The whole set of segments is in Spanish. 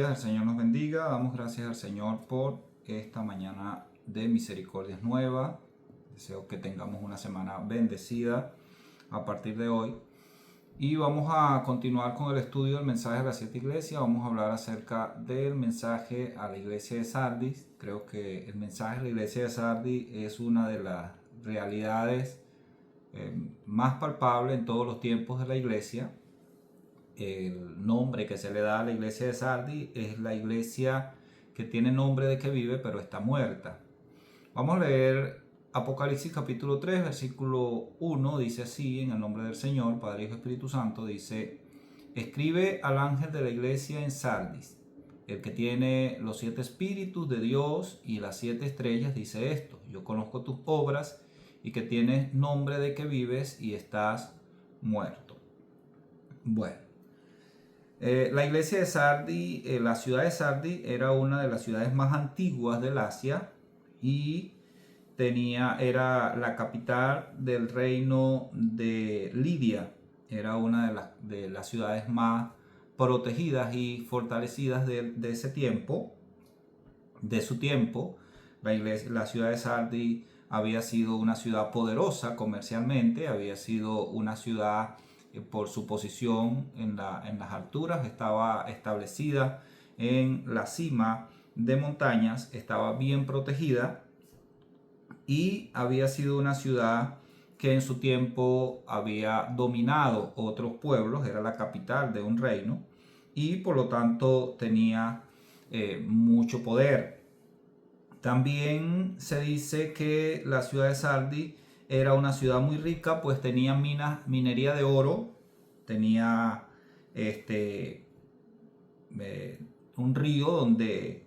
días, el Señor nos bendiga. Damos gracias al Señor por esta mañana de misericordias nuevas. Deseo que tengamos una semana bendecida a partir de hoy. Y vamos a continuar con el estudio del mensaje de las 7 iglesias. Vamos a hablar acerca del mensaje a la iglesia de Sardis. Creo que el mensaje a la iglesia de Sardis es una de las realidades más palpables en todos los tiempos de la iglesia. El nombre que se le da a la iglesia de Sardis es la iglesia que tiene nombre de que vive pero está muerta. Vamos a leer Apocalipsis capítulo 3 versículo 1. Dice así: en el nombre del Señor, Padre, Hijo y Espíritu Santo. Dice: escribe al ángel de la iglesia en Sardis, el que tiene los 7 espíritus de Dios y las 7 estrellas, dice esto: yo conozco tus obras y que tienes nombre de que vives y estás muerto. Bueno, la iglesia de Sardis, la ciudad de Sardis era una de las ciudades más antiguas del Asia y era la capital del reino de Lidia. Era una de las ciudades más protegidas y fortalecidas de ese tiempo, de su tiempo. La ciudad de Sardis había sido una ciudad poderosa comercialmente, había sido una ciudad por su posición en las alturas, estaba establecida en la cima de montañas, estaba bien protegida y había sido una ciudad que en su tiempo había dominado otros pueblos, era la capital de un reino y por lo tanto tenía mucho poder. También se dice que la ciudad de Sardis era una ciudad muy rica, pues tenía minería de oro, tenía un río donde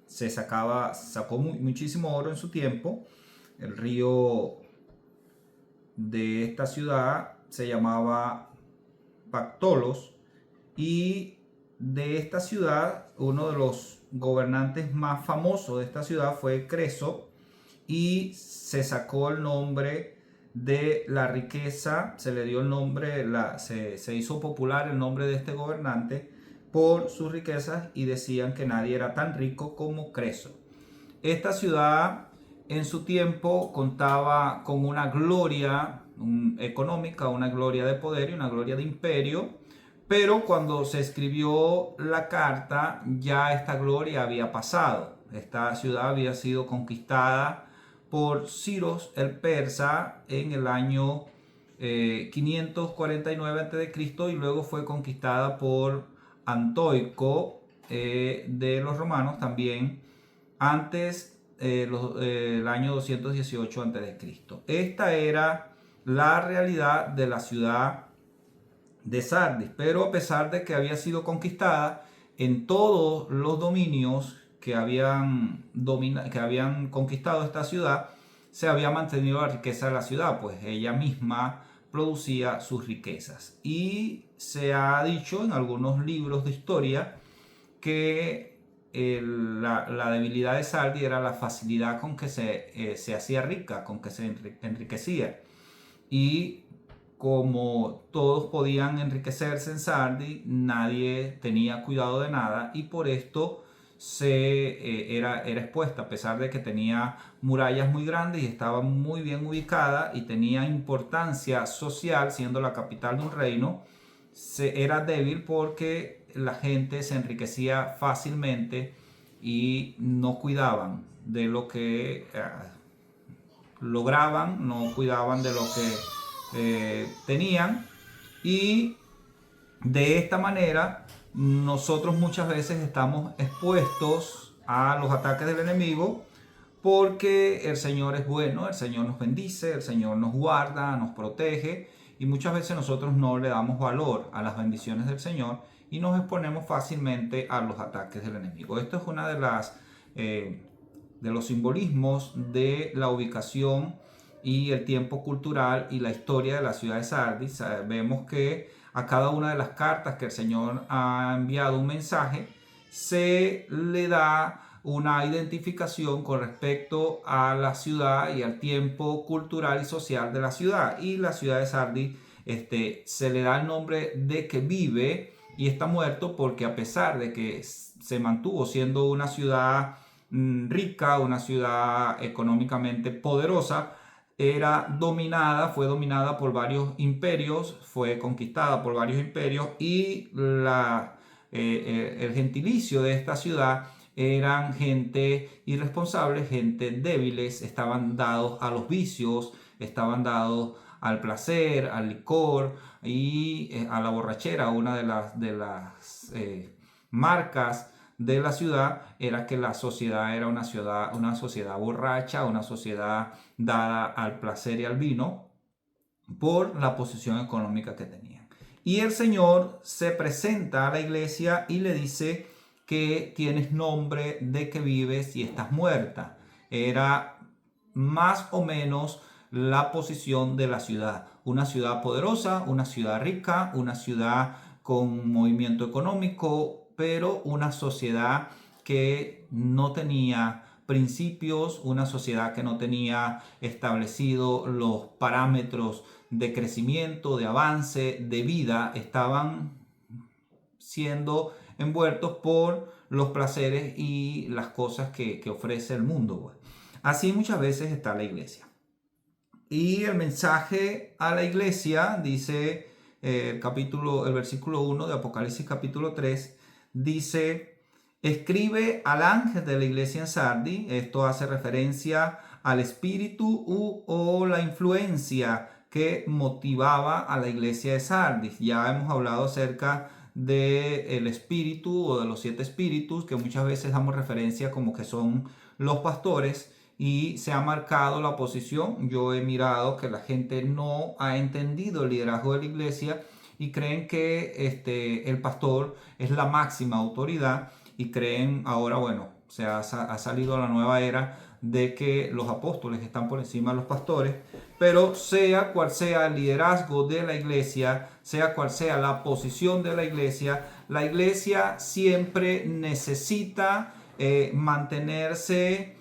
sacó muchísimo oro en su tiempo. El río de esta ciudad se llamaba Pactolos, y de esta ciudad uno de los gobernantes más famosos de esta ciudad fue Creso, y se sacó el nombre de la riqueza, se le dio el nombre, se hizo popular el nombre de este gobernante por sus riquezas, y decían que nadie era tan rico como Creso. Esta ciudad en su tiempo contaba con una gloria económica, una gloria de poder y una gloria de imperio, pero cuando se escribió la carta ya esta gloria había pasado. Esta ciudad había sido conquistada por Ciro el persa en el año 549 a.C. y luego fue conquistada por Antoico de los romanos también antes el año 218 a.C. Esta era la realidad de la ciudad de Sardis, pero a pesar de que había sido conquistada, en todos los dominios que habían conquistado esta ciudad, se había mantenido la riqueza de la ciudad, pues ella misma producía sus riquezas. Y se ha dicho en algunos libros de historia que la debilidad de Sardis era la facilidad con que se hacía rica, con que se enriquecía. Y como todos podían enriquecerse en Sardis, nadie tenía cuidado de nada, y por esto era expuesta, a pesar de que tenía murallas muy grandes y estaba muy bien ubicada y tenía importancia social, siendo la capital de un reino. Era débil porque la gente se enriquecía fácilmente y no cuidaban de lo que lograban, no cuidaban de lo que tenían, y de esta manera nosotros muchas veces estamos expuestos a los ataques del enemigo, porque el Señor es bueno, el Señor nos bendice, el Señor nos guarda, nos protege, y muchas veces nosotros no le damos valor a las bendiciones del Señor y nos exponemos fácilmente a los ataques del enemigo. Esto es una de los simbolismos de la ubicación y el tiempo cultural y la historia de la ciudad de Sardis. Vemos que a cada una de las cartas que el Señor ha enviado un mensaje, se le da una identificación con respecto a la ciudad y al tiempo cultural y social de la ciudad. Y la ciudad de Sardis se le da el nombre de que vive, y está muerto porque a pesar de que se mantuvo siendo una ciudad rica, una ciudad económicamente poderosa, fue dominada por varios imperios, fue conquistada por varios imperios y el gentilicio de esta ciudad eran gente irresponsable, gente débiles, estaban dados a los vicios, estaban dados al placer, al licor y a la borrachera. Una de las marcas de la ciudad era que la sociedad era una sociedad borracha, una sociedad dada al placer y al vino por la posición económica que tenían. Y el Señor se presenta a la iglesia y le dice que tienes nombre de que vives y estás muerta. Era más o menos la posición de la ciudad. Una ciudad poderosa, una ciudad rica, una ciudad con movimiento económico, pero una sociedad que no tenía principios, una sociedad que no tenía establecido los parámetros de crecimiento, de avance, de vida. Estaban siendo envueltos por los placeres y las cosas que ofrece el mundo. Así muchas veces está la iglesia. Y el mensaje a la iglesia, dice el versículo 1 de Apocalipsis capítulo 3, dice: escribe al ángel de la iglesia en Sardi. Esto hace referencia al espíritu o la influencia que motivaba a la iglesia de Sardis. Ya hemos hablado acerca del espíritu o de los 7 espíritus, que muchas veces damos referencia como que son los pastores, y se ha marcado la posición. Yo he mirado que la gente no ha entendido el liderazgo de la iglesia y creen que el pastor es la máxima autoridad, y creen ahora, bueno, ha salido la nueva era de que los apóstoles están por encima de los pastores. Pero sea cual sea el liderazgo de la iglesia, sea cual sea la posición de la iglesia siempre necesita mantenerse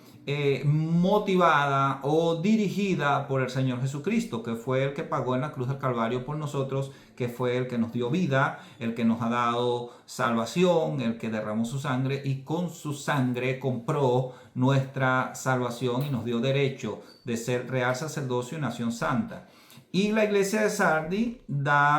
motivada o dirigida por el Señor Jesucristo, que fue el que pagó en la cruz del Calvario por nosotros, que fue el que nos dio vida, el que nos ha dado salvación, el que derramó su sangre y con su sangre compró nuestra salvación y nos dio derecho de ser real sacerdocio y nación santa. Y la iglesia de Sardi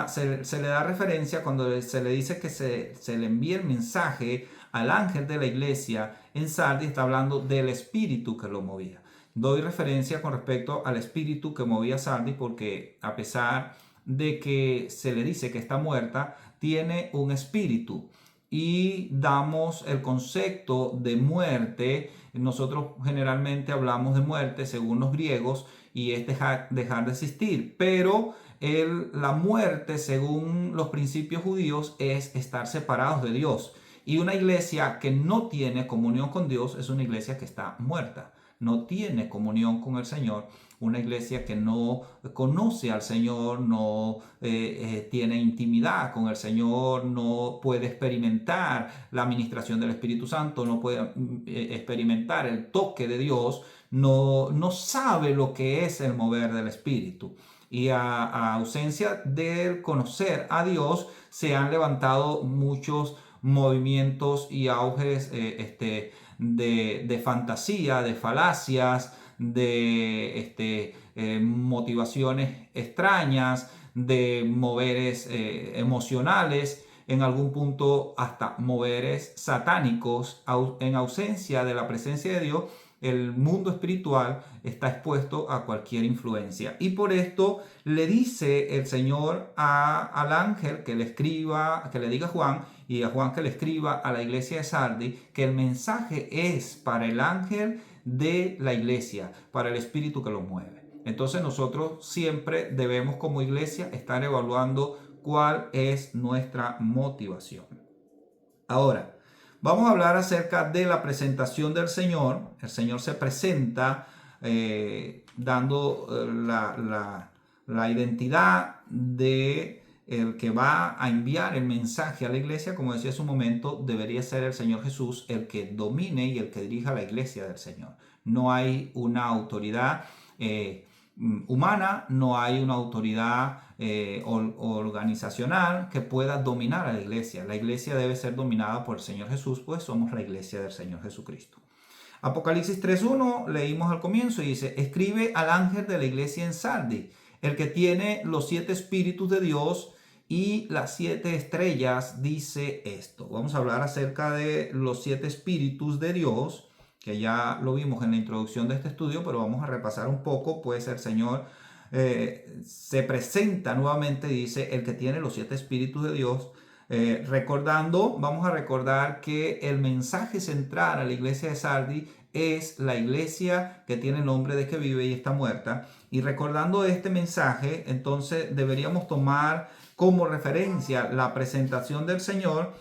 se le da referencia cuando se le dice que se le envía el mensaje al ángel de la iglesia en Sardi. Está hablando del espíritu que lo movía. Doy referencia con respecto al espíritu que movía Sardi porque a pesar de que se le dice que está muerta, tiene un espíritu. Y damos el concepto de muerte. Nosotros generalmente hablamos de muerte según los griegos y es dejar de existir, pero la muerte según los principios judíos es estar separados de Dios. Y una iglesia que no tiene comunión con Dios es una iglesia que está muerta, no tiene comunión con el Señor. Una iglesia que no conoce al Señor, no tiene intimidad con el Señor, no puede experimentar la administración del Espíritu Santo, no puede experimentar el toque de Dios, no sabe lo que es el mover del Espíritu. Y a ausencia del conocer a Dios, se han levantado muchos movimientos y auges de fantasía, de falacias, de motivaciones extrañas, de moveres emocionales, en algún punto hasta moveres satánicos. En ausencia de la presencia de Dios, el mundo espiritual está expuesto a cualquier influencia. Y por esto le dice el Señor al ángel que le diga a Juan, y a Juan que le escriba a la iglesia de Sardi, que el mensaje es para el ángel de la iglesia, para el espíritu que lo mueve. Entonces nosotros siempre debemos como iglesia estar evaluando cuál es nuestra motivación. Ahora, vamos a hablar acerca de la presentación del Señor. El Señor se presenta dando la identidad de el que va a enviar el mensaje a la iglesia. Como decía hace un momento, debería ser el Señor Jesús el que domine y el que dirija la iglesia del Señor. No hay una autoridad humana, no hay una autoridad organizacional que pueda dominar a la iglesia. La iglesia debe ser dominada por el Señor Jesús, pues somos la iglesia del Señor Jesucristo. Apocalipsis 3:1 leímos al comienzo y dice: escribe al ángel de la iglesia en Sardis, el que tiene los 7 espíritus de Dios y las 7 estrellas, dice esto. Vamos a hablar acerca de los 7 espíritus de Dios, que ya lo vimos en la introducción de este estudio, pero vamos a repasar un poco, pues el Señor se presenta nuevamente, dice, el que tiene los 7 espíritus de Dios. Vamos a recordar que el mensaje central a la iglesia de Sardis es la iglesia que tiene el nombre de que vive y está muerta. Y recordando este mensaje, entonces deberíamos tomar como referencia la presentación del Señor,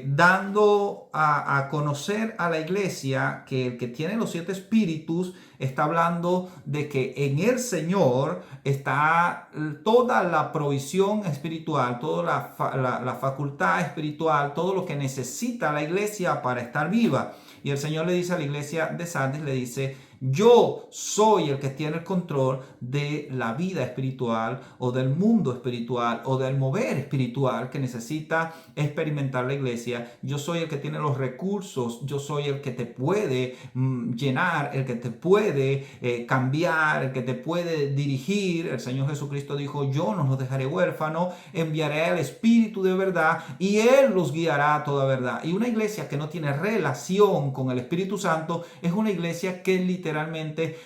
dando a conocer a la iglesia que el que tiene los 7 espíritus está hablando de que en el Señor está toda la provisión espiritual, toda la facultad espiritual, todo lo que necesita la iglesia para estar viva. Y el Señor le dice a la iglesia de Sardis, le dice: yo soy el que tiene el control de la vida espiritual o del mundo espiritual o del mover espiritual que necesita experimentar la iglesia. Yo soy el que tiene los recursos, yo soy el que te puede llenar, el que te puede cambiar, el que te puede dirigir. El Señor Jesucristo dijo: yo no los dejaré huérfanos, enviaré al Espíritu de verdad y Él los guiará a toda verdad. Y una iglesia que no tiene relación con el Espíritu Santo es una iglesia que literalmente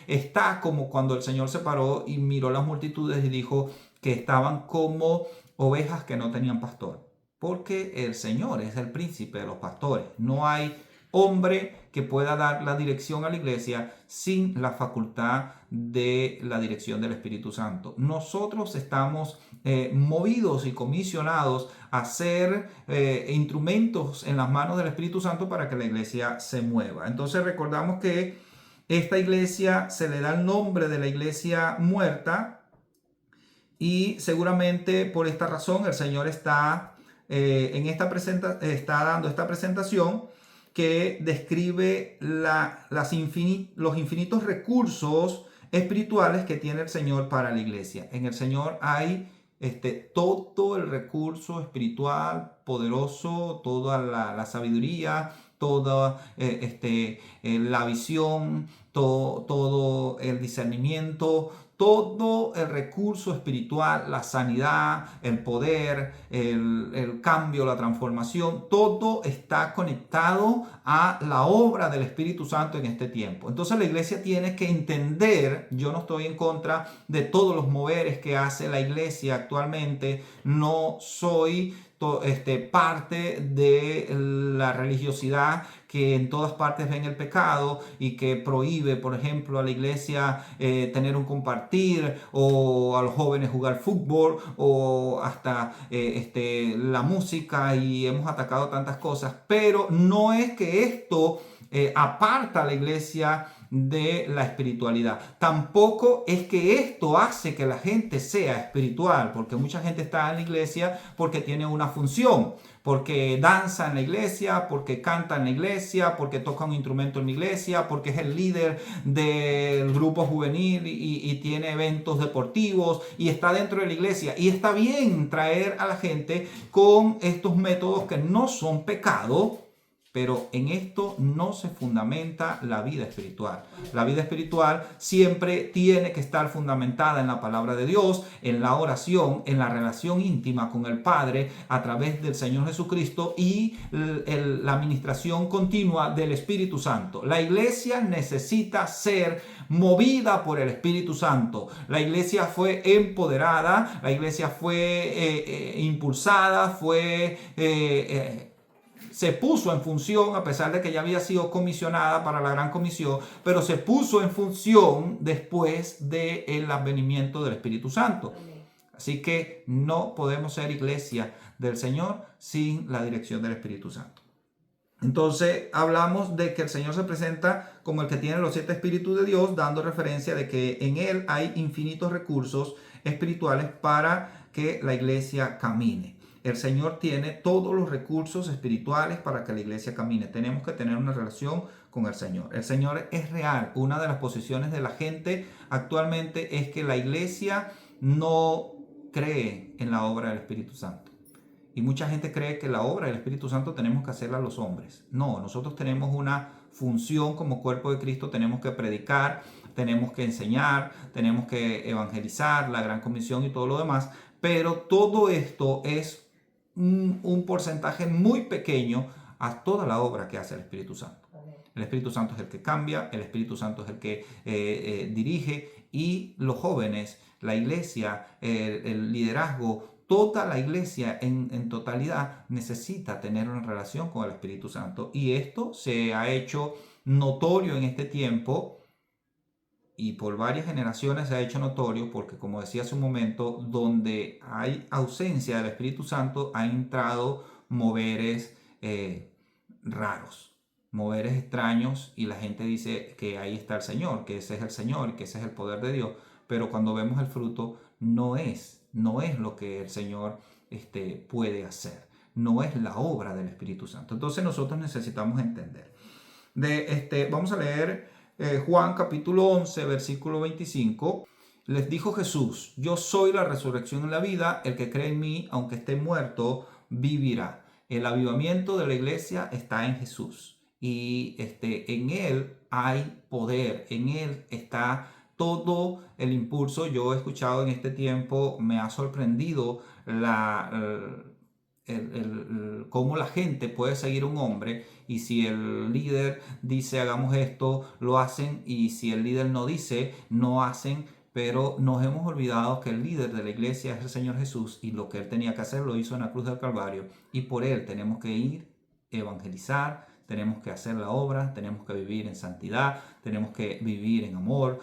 está como cuando el Señor se paró y miró las multitudes y dijo que estaban como ovejas que no tenían pastor, porque el Señor es el príncipe de los pastores. No hay hombre que pueda dar la dirección a la iglesia sin la facultad de la dirección del Espíritu Santo. Nosotros estamos movidos y comisionados a ser instrumentos en las manos del Espíritu Santo para que la iglesia se mueva. Entonces recordamos que esta iglesia se le da el nombre de la iglesia muerta, y seguramente por esta razón el Señor está dando esta presentación que describe los infinitos recursos espirituales que tiene el Señor para la iglesia. En el Señor hay todo el recurso espiritual poderoso, toda la sabiduría, toda la visión, todo el discernimiento, todo el recurso espiritual, la sanidad, el poder, el cambio, la transformación, todo está conectado a la obra del Espíritu Santo en este tiempo. Entonces la iglesia tiene que entender, yo no estoy en contra de todos los moveres que hace la iglesia actualmente, no soy parte de la religiosidad que en todas partes ven el pecado y que prohíbe, por ejemplo, a la iglesia tener un compartir, o a los jóvenes jugar fútbol, o hasta la música, y hemos atacado tantas cosas. Pero no es que esto aparta a la iglesia de la espiritualidad. Tampoco es que esto hace que la gente sea espiritual, porque mucha gente está en la iglesia porque tiene una función, porque danza en la iglesia, porque canta en la iglesia, porque toca un instrumento en la iglesia, porque es el líder del grupo juvenil y tiene eventos deportivos y está dentro de la iglesia. Y está bien traer a la gente con estos métodos que no son pecado, pero en esto no se fundamenta la vida espiritual. La vida espiritual siempre tiene que estar fundamentada en la palabra de Dios, en la oración, en la relación íntima con el Padre a través del Señor Jesucristo y la administración continua del Espíritu Santo. La iglesia necesita ser movida por el Espíritu Santo. La iglesia fue empoderada, la iglesia fue impulsada, se puso en función, a pesar de que ya había sido comisionada para la gran comisión, pero se puso en función después del advenimiento del Espíritu Santo. Así que no podemos ser iglesia del Señor sin la dirección del Espíritu Santo. Entonces hablamos de que el Señor se presenta como el que tiene los 7 espíritus de Dios, dando referencia de que en Él hay infinitos recursos espirituales para que la iglesia camine. El Señor tiene todos los recursos espirituales para que la iglesia camine. Tenemos que tener una relación con el Señor. El Señor es real. Una de las posiciones de la gente actualmente es que la iglesia no cree en la obra del Espíritu Santo. Y mucha gente cree que la obra del Espíritu Santo tenemos que hacerla los hombres. No, nosotros tenemos una función como cuerpo de Cristo, tenemos que predicar, tenemos que enseñar, tenemos que evangelizar, la gran comisión y todo lo demás, pero todo esto es un porcentaje muy pequeño a toda la obra que hace el Espíritu Santo. El Espíritu Santo es el que cambia, el Espíritu Santo es el que dirige, y los jóvenes, la iglesia, el liderazgo, toda la iglesia en totalidad necesita tener una relación con el Espíritu Santo. Y esto se ha hecho notorio en este tiempo y por varias generaciones se ha hecho notorio porque, como decía hace un momento, donde hay ausencia del Espíritu Santo ha entrado moveres raros, moveres extraños, y la gente dice que ahí está el Señor, que ese es el Señor, que ese es el poder de Dios, pero cuando vemos el fruto no es lo que el Señor puede hacer, no es la obra del Espíritu Santo. Entonces nosotros necesitamos entender. Vamos a leer Juan capítulo 11, versículo 25. Les dijo Jesús: yo soy la resurrección y la vida, el que cree en mí, aunque esté muerto, vivirá. El avivamiento de la iglesia está en Jesús, y en Él hay poder, en Él está todo el impulso. Yo he escuchado en este tiempo, me ha sorprendido cómo la gente puede seguir un hombre, y si el líder dice hagamos esto, lo hacen, y si el líder no dice, no hacen. Pero nos hemos olvidado que el líder de la iglesia es el Señor Jesús, y lo que Él tenía que hacer lo hizo en la cruz del Calvario, y por Él tenemos que ir, evangelizar, tenemos que hacer la obra, tenemos que vivir en santidad, tenemos que vivir en amor,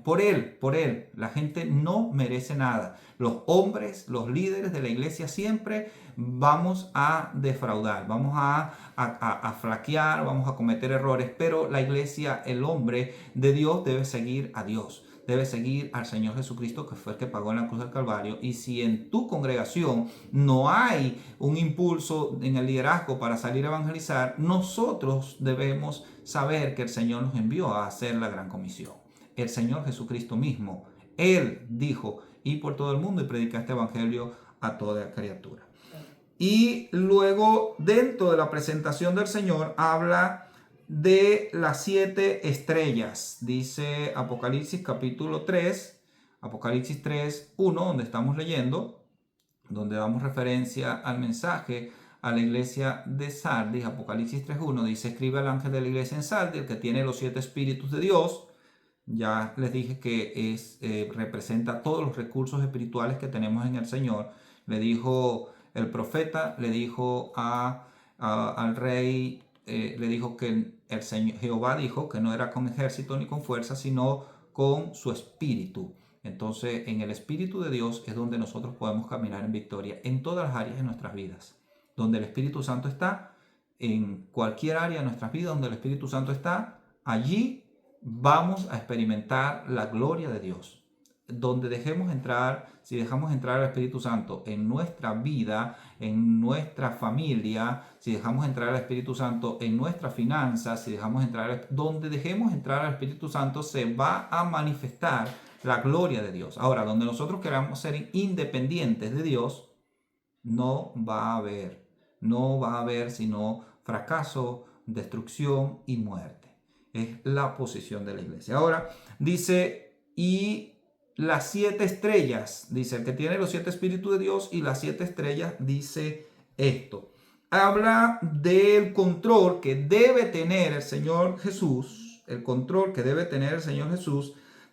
por Él. La gente no merece nada. Los hombres, los líderes de la iglesia siempre vamos a defraudar, vamos a flaquear, vamos a cometer errores, pero la iglesia, el hombre de Dios debe seguir a Dios. Debe seguir al Señor Jesucristo, que fue el que pagó en la cruz del Calvario. Y si en tu congregación no hay un impulso en el liderazgo para salir a evangelizar, nosotros debemos saber que el Señor nos envió a hacer la gran comisión. El Señor Jesucristo mismo, Él dijo: y por todo el mundo y predicar este evangelio a toda criatura. Y luego, dentro de la presentación del Señor, habla de las 7 estrellas. Dice Apocalipsis capítulo 3, Apocalipsis 3, 1, donde estamos leyendo, donde damos referencia al mensaje a la iglesia de Sardis. Apocalipsis 3, 1 dice: escribe al ángel de la iglesia en Sardis, el que tiene los 7 espíritus de Dios. Ya les dije que representa todos los recursos espirituales que tenemos en el Señor. Le dijo el profeta, le dijo al rey, le dijo que el Señor Jehová dijo que no era con ejército ni con fuerza, sino con su espíritu. Entonces, en el Espíritu de Dios es donde nosotros podemos caminar en victoria en todas las áreas de nuestras vidas. Donde el Espíritu Santo está, en cualquier área de nuestras vidas donde el Espíritu Santo está, allí vamos a experimentar la gloria de Dios. Donde si dejamos entrar al Espíritu Santo en nuestra vida, en nuestra familia, si dejamos entrar al Espíritu Santo en nuestras finanzas, donde dejemos entrar al Espíritu Santo, se va a manifestar la gloria de Dios. Ahora, donde nosotros queramos ser independientes de Dios, no va a haber sino fracaso, destrucción y muerte. Es la posición de la iglesia. Ahora dice: y las 7 estrellas, dice el que tiene los 7 espíritus de Dios, y las 7 estrellas dice esto. Habla del control que debe tener el Señor Jesús,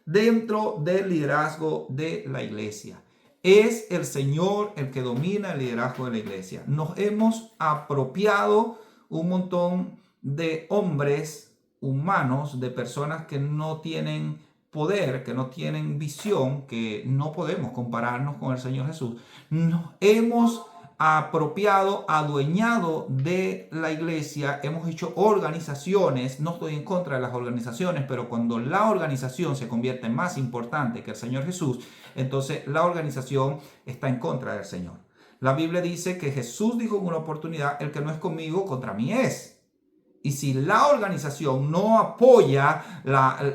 dentro del liderazgo de la iglesia. Es el Señor el que domina el liderazgo de la iglesia. Nos hemos apropiado un montón de hombres humanos, de personas que no tienen poder, que no tienen visión, que no podemos compararnos con el Señor Jesús. Nos hemos apropiado, adueñado de la iglesia, hemos hecho organizaciones. No estoy en contra de las organizaciones, pero cuando la organización se convierte en más importante que el Señor Jesús, entonces la organización está en contra del Señor. La Biblia dice que Jesús dijo en una oportunidad: el que no es conmigo, contra mí es. Y si la organización no apoya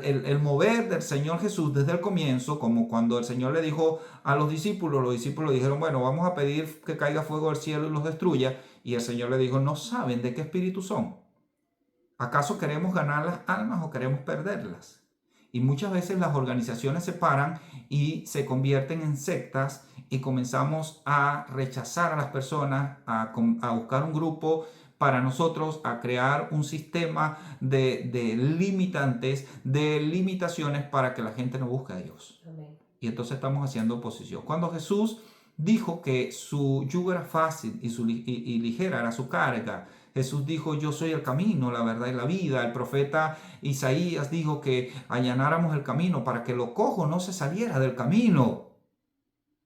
el mover del Señor Jesús desde el comienzo, como cuando el Señor le dijo a los discípulos dijeron, bueno, vamos a pedir que caiga fuego del cielo y los destruya. Y el Señor le dijo, ¿no saben de qué espíritu son? ¿Acaso queremos ganar las almas o queremos perderlas? Y muchas veces las organizaciones se paran y se convierten en sectas y comenzamos a rechazar a las personas, a buscar un grupo para nosotros, a crear un sistema de limitantes, de limitaciones para que la gente no busque a Dios. Amén. Y entonces estamos haciendo oposición. Cuando Jesús dijo que su yugo era fácil y ligera era su carga, Jesús dijo, yo soy el camino, la verdad y la vida. El profeta Isaías dijo que allanáramos el camino para que lo cojo no se saliera del camino.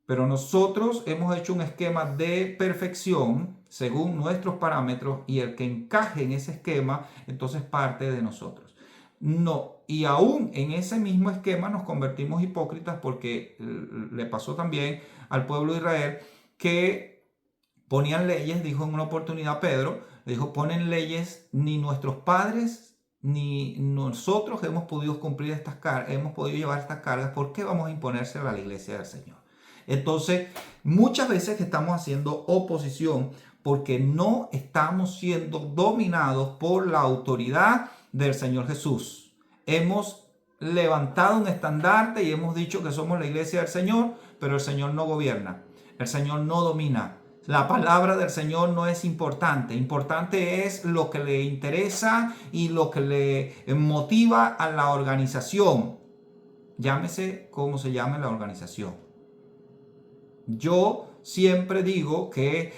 Pero nosotros hemos hecho un esquema de perfección según nuestros parámetros y el que encaje en ese esquema, entonces parte de nosotros. No, y aún en ese mismo esquema nos convertimos hipócritas porque le pasó también al pueblo de Israel que ponían leyes, dijo en una oportunidad Pedro, dijo, ponen leyes, ni nuestros padres ni nosotros hemos podido cumplir estas cargas, hemos podido llevar estas cargas, ¿por qué vamos a imponérsela a la iglesia del Señor? Entonces, muchas veces estamos haciendo oposición porque no estamos siendo dominados por la autoridad del Señor Jesús. Hemos levantado un estandarte y hemos dicho que somos la iglesia del Señor, pero el Señor no gobierna, el Señor no domina. La palabra del Señor no es importante. Importante es lo que le interesa y lo que le motiva a la organización. Llámese como se llame la organización. Yo siempre digo que,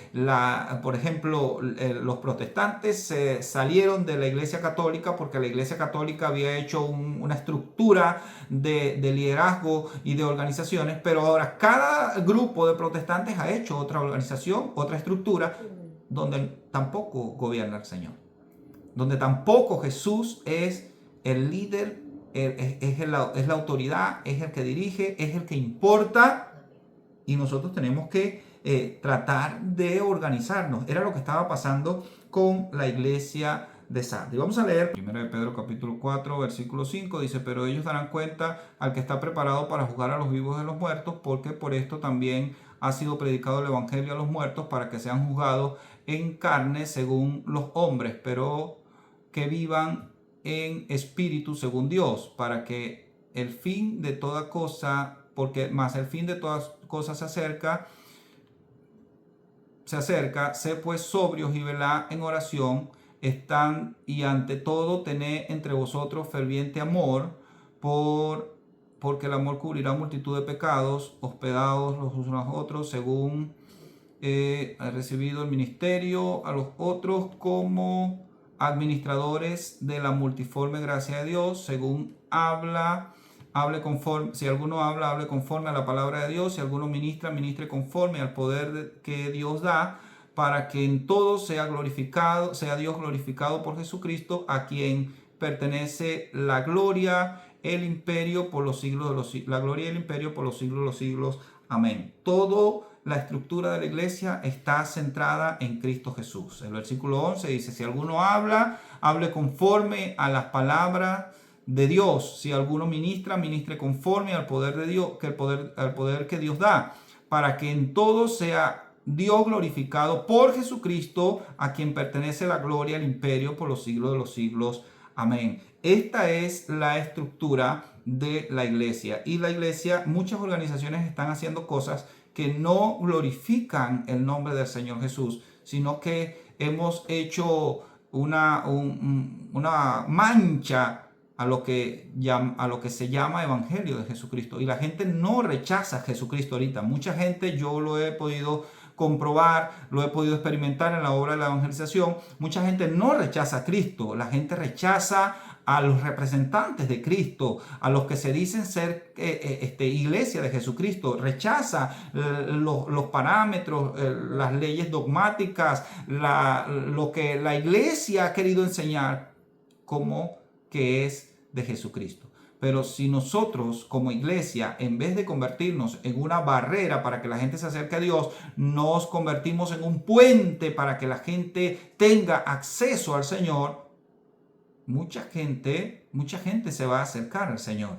por ejemplo, los protestantes salieron de la Iglesia Católica porque la Iglesia Católica había hecho una estructura de liderazgo y de organizaciones, pero ahora cada grupo de protestantes ha hecho otra organización, otra estructura, donde tampoco gobierna el Señor, donde tampoco Jesús es el líder, es la autoridad, es el que dirige, es el que importa. Y nosotros tenemos que tratar de organizarnos. Era lo que estaba pasando con la iglesia de Sardis. Vamos a leer 1 de Pedro capítulo 4, versículo 5. Dice, pero ellos darán cuenta al que está preparado para juzgar a los vivos de los muertos, porque por esto también ha sido predicado el evangelio a los muertos, para que sean juzgados en carne según los hombres, pero que vivan en espíritu según Dios, para que el fin de toda cosa, porque más el fin de todas cosas se acerca, sé pues sobrios y velad en oración, están y ante todo tened entre vosotros ferviente amor, porque el amor cubrirá multitud de pecados, hospedados los unos a los otros, según ha recibido el ministerio, a los otros como administradores de la multiforme gracia de Dios, según hable conforme, si alguno habla, hable conforme a la palabra de Dios, si alguno ministra, ministre conforme al poder que Dios da, para que en todo sea Dios glorificado por Jesucristo, a quien pertenece la gloria, el imperio por los siglos de los siglos, la gloria y el imperio por los siglos de los siglos. Amén. Toda la estructura de la iglesia está centrada en Cristo Jesús. El versículo 11 dice, si alguno habla, hable conforme a las palabras de Dios. Si alguno ministra, ministre conforme al poder de Dios, al poder que Dios da, para que en todo sea Dios glorificado por Jesucristo, a quien pertenece la gloria, el imperio por los siglos de los siglos. Amén. Esta es la estructura de la iglesia. Y la iglesia, muchas organizaciones están haciendo cosas que no glorifican el nombre del Señor Jesús, sino que hemos hecho una mancha a lo que se llama Evangelio de Jesucristo. Y la gente no rechaza a Jesucristo ahorita. Mucha gente, yo lo he podido comprobar, lo he podido experimentar en la obra de la evangelización. Mucha gente no rechaza a Cristo. La gente rechaza a los representantes de Cristo, a los que se dicen ser iglesia de Jesucristo. Rechaza los parámetros, las leyes dogmáticas, lo que la iglesia ha querido enseñar como que es de Jesucristo. Pero si nosotros como iglesia, en vez de convertirnos en una barrera para que la gente se acerque a Dios, nos convertimos en un puente para que la gente tenga acceso al Señor, mucha gente se va a acercar al Señor.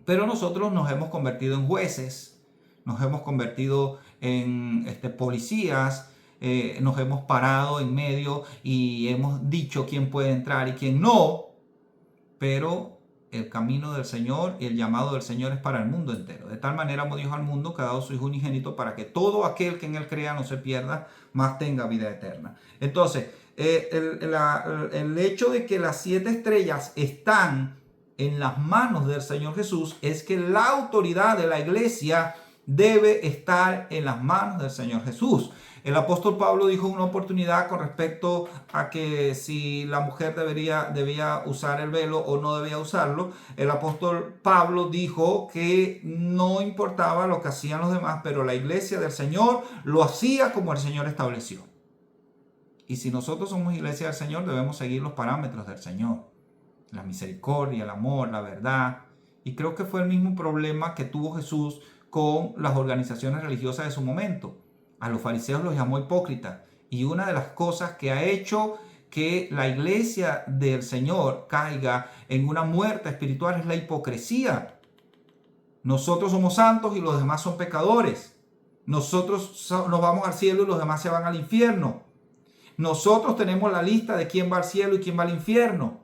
Pero nosotros nos hemos convertido en jueces, nos hemos convertido en policías, nos hemos parado en medio y hemos dicho quién puede entrar y quién no. Pero el camino del Señor y el llamado del Señor es para el mundo entero. De tal manera amó Dios al mundo que ha dado su Hijo unigénito para que todo aquel que en él crea no se pierda, mas tenga vida eterna. Entonces, el hecho de que las 7 estrellas están en las manos del Señor Jesús es que la autoridad de la iglesia debe estar en las manos del Señor Jesús. El apóstol Pablo dijo en una oportunidad con respecto a que si la mujer debía usar el velo o no debía usarlo. El apóstol Pablo dijo que no importaba lo que hacían los demás, pero la iglesia del Señor lo hacía como el Señor estableció. Y si nosotros somos iglesia del Señor, debemos seguir los parámetros del Señor. La misericordia, el amor, la verdad. Y creo que fue el mismo problema que tuvo Jesús con las organizaciones religiosas de su momento. A los fariseos los llamó hipócritas. Y una de las cosas que ha hecho que la iglesia del Señor caiga en una muerte espiritual es la hipocresía. Nosotros somos santos y los demás son pecadores. Nosotros nos vamos al cielo y los demás se van al infierno. Nosotros tenemos la lista de quién va al cielo y quién va al infierno.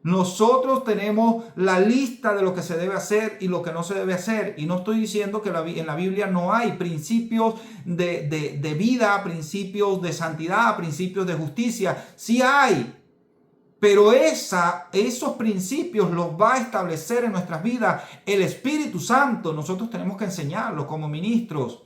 Nosotros tenemos la lista de lo que se debe hacer y lo que no se debe hacer. Y no estoy diciendo que en la Biblia no hay principios de vida, principios de santidad, principios de justicia. Sí hay. Pero esos principios los va a establecer en nuestras vidas el Espíritu Santo. Nosotros tenemos que enseñarlos como ministros.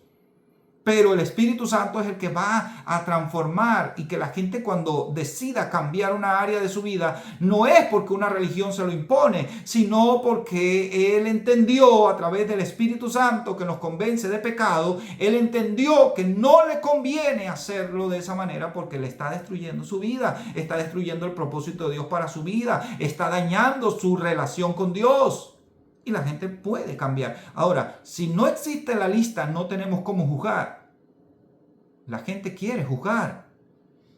Pero el Espíritu Santo es el que va a transformar, y que la gente cuando decida cambiar una área de su vida no es porque una religión se lo impone, sino porque Él entendió a través del Espíritu Santo que nos convence de pecado. Él entendió que no le conviene hacerlo de esa manera porque le está destruyendo su vida, está destruyendo el propósito de Dios para su vida, está dañando su relación con Dios. Y la gente puede cambiar. Ahora, si no existe la lista, no tenemos cómo juzgar. La gente quiere juzgar.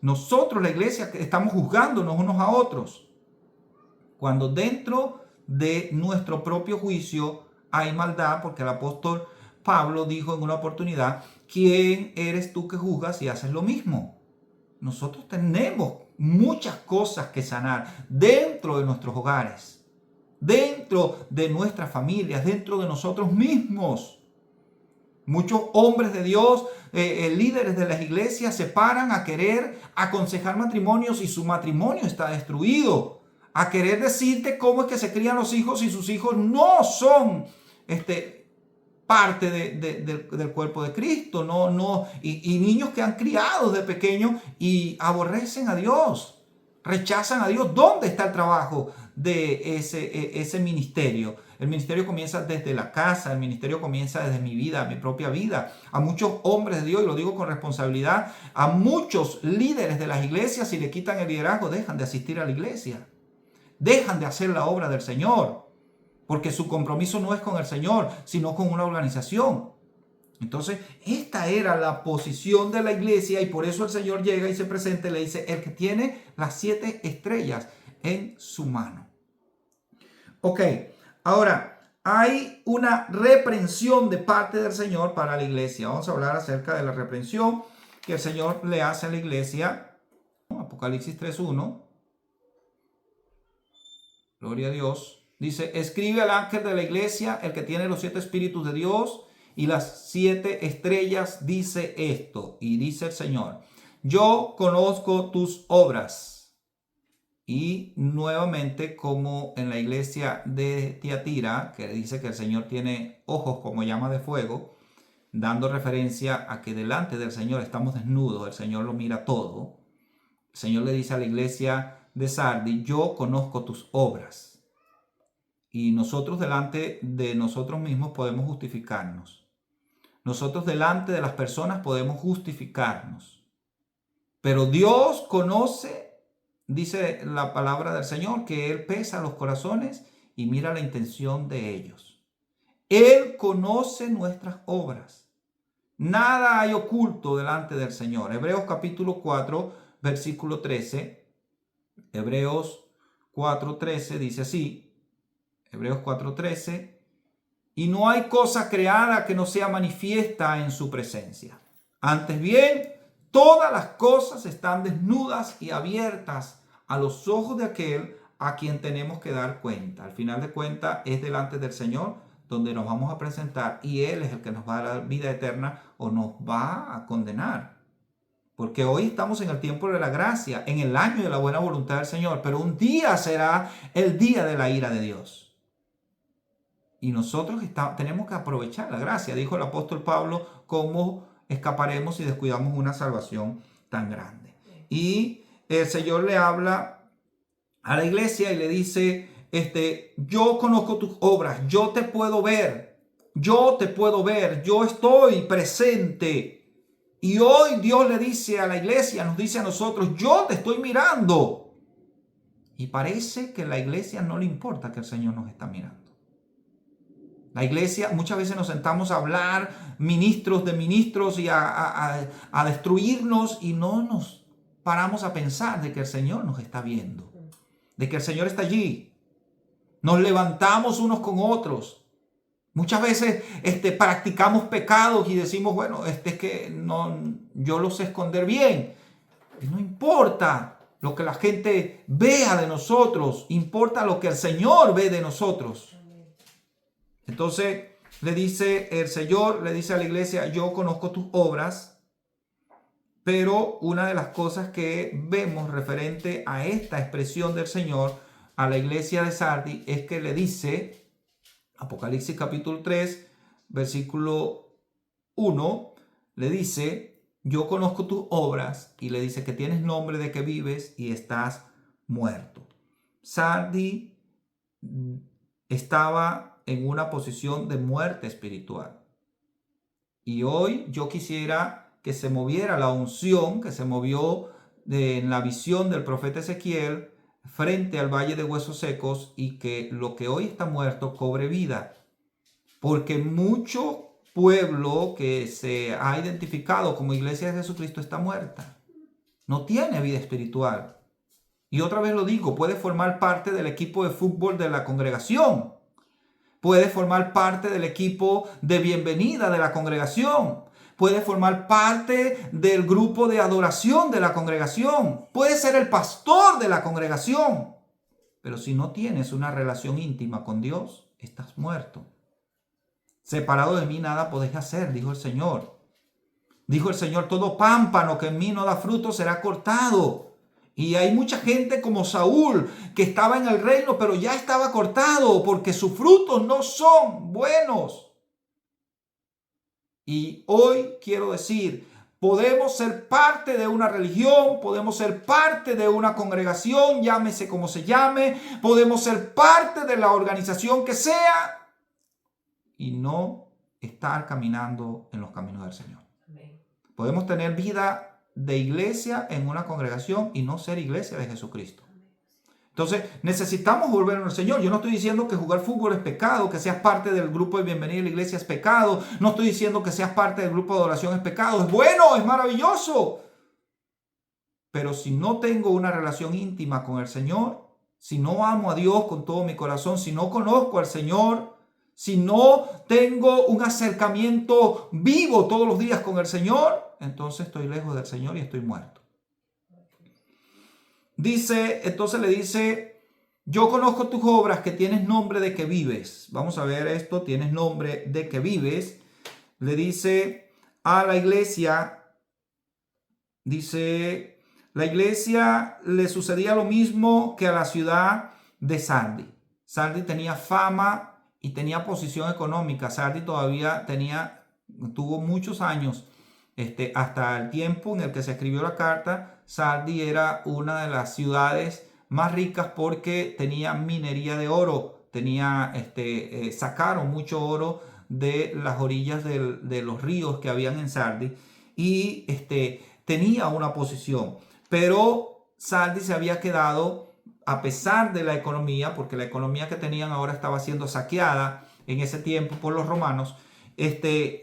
Nosotros, la iglesia, estamos juzgándonos unos a otros. Cuando dentro de nuestro propio juicio hay maldad, porque el apóstol Pablo dijo en una oportunidad: ¿quién eres tú que juzgas y haces lo mismo? Nosotros tenemos muchas cosas que sanar dentro de nuestros hogares, dentro de nuestras familias, dentro de nosotros mismos. Muchos hombres de Dios, líderes de las iglesias, se paran a querer aconsejar matrimonios y su matrimonio está destruido. A querer decirte cómo es que se crían los hijos y sus hijos no son parte del cuerpo de Cristo. Y niños que han criado de pequeños y aborrecen a Dios, rechazan a Dios. ¿Dónde está el trabajo de ese ministerio? El ministerio comienza desde la casa, el ministerio comienza desde mi vida, mi propia vida. A muchos hombres de Dios, y lo digo con responsabilidad, a muchos líderes de las iglesias, si le quitan el liderazgo, dejan de asistir a la iglesia, dejan de hacer la obra del Señor, porque su compromiso no es con el Señor, sino con una organización. Entonces, esta era la posición de la iglesia, y por eso el Señor llega y se presenta y le dice: el que tiene las 7 estrellas en su mano. Ok, ahora hay una reprensión de parte del Señor para la iglesia. Vamos a hablar acerca de la reprensión que el Señor le hace a la iglesia. Apocalipsis 3:1. Gloria a Dios. Dice: escribe al ángel de la iglesia, el que tiene los 7 espíritus de Dios y las 7 estrellas, dice esto. Y dice el Señor: yo conozco tus obras. Y nuevamente, como en la iglesia de Tiatira, que dice que el Señor tiene ojos como llama de fuego, dando referencia a que delante del Señor estamos desnudos, el Señor lo mira todo. El Señor le dice a la iglesia de Sardis: yo conozco tus obras. Y nosotros delante de nosotros mismos podemos justificarnos. Nosotros delante de las personas podemos justificarnos. Pero Dios conoce, dice la palabra del Señor, que Él pesa los corazones y mira la intención de ellos. Él conoce nuestras obras. Nada hay oculto delante del Señor. Hebreos capítulo 4, versículo 13. Hebreos 4:13 dice así, Hebreos 4:13, y no hay cosa creada que no sea manifiesta en su presencia. Antes bien, todas las cosas están desnudas y abiertas a los ojos de aquel a quien tenemos que dar cuenta. Al final de cuentas es delante del Señor donde nos vamos a presentar y Él es el que nos va a dar vida eterna o nos va a condenar. Porque hoy estamos en el tiempo de la gracia, en el año de la buena voluntad del Señor, pero un día será el día de la ira de Dios. Y nosotros tenemos que aprovechar la gracia. Dijo el apóstol Pablo, ¿cómo escaparemos si descuidamos una salvación tan grande? Y el Señor le habla a la iglesia y le dice, yo conozco tus obras, yo te puedo ver, yo estoy presente. Y hoy Dios le dice a la iglesia, nos dice a nosotros, yo te estoy mirando. Y parece que a la iglesia no le importa que el Señor nos está mirando. La iglesia, muchas veces nos sentamos a hablar, ministros de ministros, y a destruirnos, y no nos paramos a pensar de que el Señor nos está viendo, de que el Señor está allí. Nos levantamos unos con otros. Muchas veces practicamos pecados y decimos, bueno, es que no, yo lo sé esconder bien. Y no importa lo que la gente vea de nosotros, importa lo que el Señor ve de nosotros. Entonces le dice el Señor, le dice a la iglesia, yo conozco tus obras, pero una de las cosas que vemos referente a esta expresión del Señor a la iglesia de Sardis es que le dice, Apocalipsis capítulo 3, versículo 1, le dice, yo conozco tus obras, y le dice que tienes nombre de que vives y estás muerto. Sardis estaba en una posición de muerte espiritual. Y hoy yo quisiera que se moviera la unción que se movió en la visión del profeta Ezequiel frente al valle de huesos secos, y que lo que hoy está muerto cobre vida. Porque mucho pueblo que se ha identificado como iglesia de Jesucristo está muerta. No tiene vida espiritual. Y otra vez lo digo, puede formar parte del equipo de fútbol de la congregación. Puede formar parte del equipo de bienvenida de la congregación. Puede formar parte del grupo de adoración de la congregación. Puede ser el pastor de la congregación. Pero si no tienes una relación íntima con Dios, estás muerto. Separado de mí nada podéis hacer, dijo el Señor. Dijo el Señor, todo pámpano que en mí no da fruto será cortado. Y hay mucha gente como Saúl que estaba en el reino, pero ya estaba cortado porque sus frutos no son buenos. Y hoy quiero decir, podemos ser parte de una religión, podemos ser parte de una congregación, llámese como se llame, podemos ser parte de la organización que sea y no estar caminando en los caminos del Señor. Amén. Podemos tener vida de iglesia en una congregación y no ser iglesia de Jesucristo. Entonces necesitamos volver al Señor. Yo no estoy diciendo que jugar fútbol es pecado, que seas parte del grupo de bienvenida a la iglesia es pecado. No estoy diciendo que seas parte del grupo de adoración es pecado. Es bueno, es maravilloso. Pero si no tengo una relación íntima con el Señor, si no amo a Dios con todo mi corazón, si no conozco al Señor, si no tengo un acercamiento vivo todos los días con el Señor, entonces estoy lejos del Señor y estoy muerto. Entonces le dice, yo conozco tus obras, que tienes nombre de que vives. Vamos a ver esto, tienes nombre de que vives. Le dice a la iglesia, la iglesia le sucedía lo mismo que a la ciudad de Sardis. Sardis tenía fama y tenía posición económica. Sardis todavía tuvo muchos años, hasta el tiempo en el que se escribió la carta. Sardis era una de las ciudades más ricas porque tenía minería de oro. Sacaron mucho oro de las orillas de los ríos que habían en Sardis y tenía una posición. Pero Sardis se había quedado, a pesar de la economía, porque la economía que tenían ahora estaba siendo saqueada en ese tiempo por los romanos,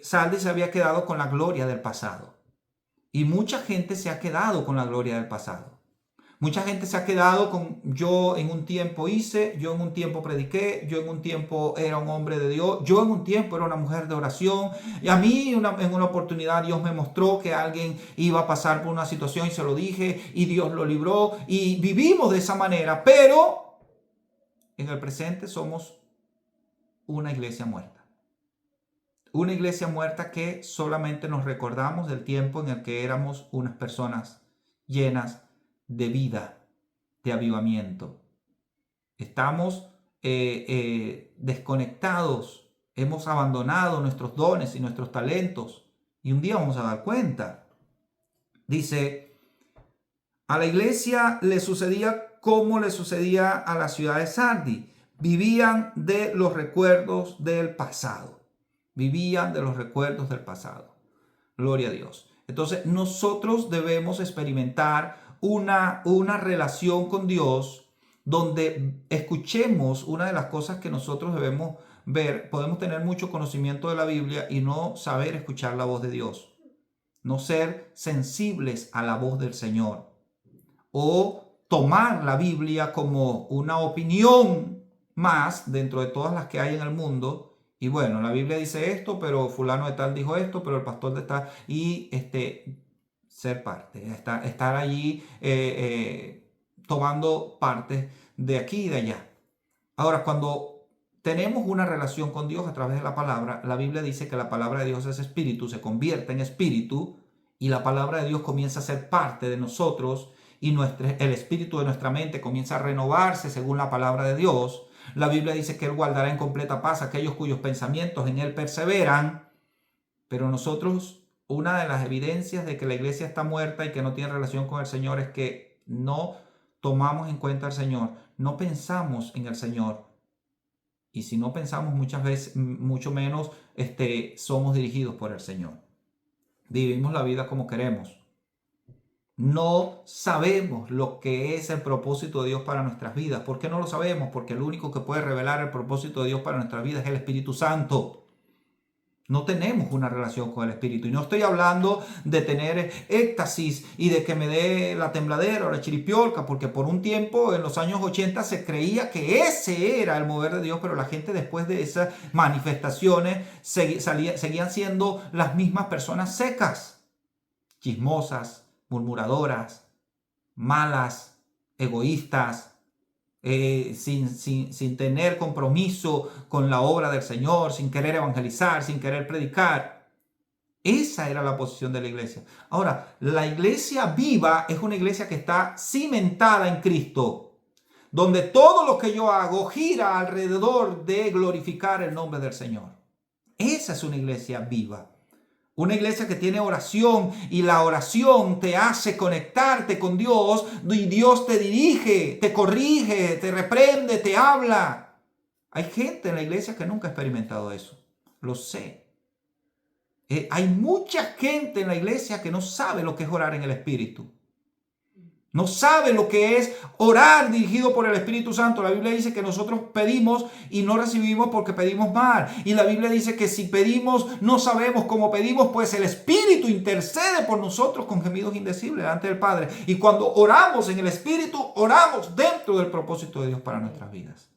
Sardis se había quedado con la gloria del pasado. Y mucha gente se ha quedado con la gloria del pasado. Mucha gente se ha quedado con yo en un tiempo hice, yo en un tiempo prediqué, yo en un tiempo era un hombre de Dios, yo en un tiempo era una mujer de oración. Y a mí en una oportunidad Dios me mostró que alguien iba a pasar por una situación y se lo dije y Dios lo libró y vivimos de esa manera. Pero en el presente somos una iglesia muerta. Una iglesia muerta que solamente nos recordamos del tiempo en el que éramos unas personas llenas de vida, de avivamiento. Estamos desconectados, hemos abandonado nuestros dones y nuestros talentos y un día vamos a dar cuenta. Dice, a la iglesia le sucedía como le sucedía a la ciudad de Sardis. Vivían de los recuerdos del pasado. Vivían de los recuerdos del pasado. Gloria a Dios. Entonces nosotros debemos experimentar una relación con Dios donde escuchemos. Una de las cosas que nosotros debemos ver, podemos tener mucho conocimiento de la Biblia y no saber escuchar la voz de Dios, no ser sensibles a la voz del Señor o tomar la Biblia como una opinión más dentro de todas las que hay en el mundo. Y bueno, la Biblia dice esto, pero fulano de tal dijo esto, pero el pastor de tal, y ser parte, estar allí tomando parte de aquí y de allá. Ahora, cuando tenemos una relación con Dios a través de la palabra, la Biblia dice que la palabra de Dios es espíritu, se convierte en espíritu y la palabra de Dios comienza a ser parte de nosotros y el espíritu de nuestra mente comienza a renovarse según la palabra de Dios. La Biblia dice que Él guardará en completa paz a aquellos cuyos pensamientos en Él perseveran. Pero nosotros, una de las evidencias de que la iglesia está muerta y que no tiene relación con el Señor es que no tomamos en cuenta al Señor, no pensamos en el Señor. Y si no pensamos muchas veces, mucho menos somos dirigidos por el Señor. Vivimos la vida como queremos. No sabemos lo que es el propósito de Dios para nuestras vidas. ¿Por qué no lo sabemos? Porque el único que puede revelar el propósito de Dios para nuestras vidas es el Espíritu Santo. No tenemos una relación con el Espíritu. Y no estoy hablando de tener éxtasis y de que me dé la tembladera o la chiripiorca, porque por un tiempo en los años 80 se creía que ese era el mover de Dios, pero la gente después de esas manifestaciones seguían siendo las mismas personas secas, chismosas, murmuradoras, malas, egoístas, sin tener compromiso con la obra del Señor, sin querer evangelizar, sin querer predicar. Esa era la posición de la iglesia. Ahora, la iglesia viva es una iglesia que está cimentada en Cristo, donde todo lo que yo hago gira alrededor de glorificar el nombre del Señor. Esa es una iglesia viva. Una iglesia que tiene oración y la oración te hace conectarte con Dios y Dios te dirige, te corrige, te reprende, te habla. Hay gente en la iglesia que nunca ha experimentado eso. Lo sé. Hay mucha gente en la iglesia que no sabe lo que es orar en el Espíritu. No sabe lo que es orar dirigido por el Espíritu Santo. La Biblia dice que nosotros pedimos y no recibimos porque pedimos mal. Y la Biblia dice que si pedimos, no sabemos cómo pedimos, pues el Espíritu intercede por nosotros con gemidos indecibles delante del Padre. Y cuando oramos en el Espíritu, oramos dentro del propósito de Dios para nuestras vidas.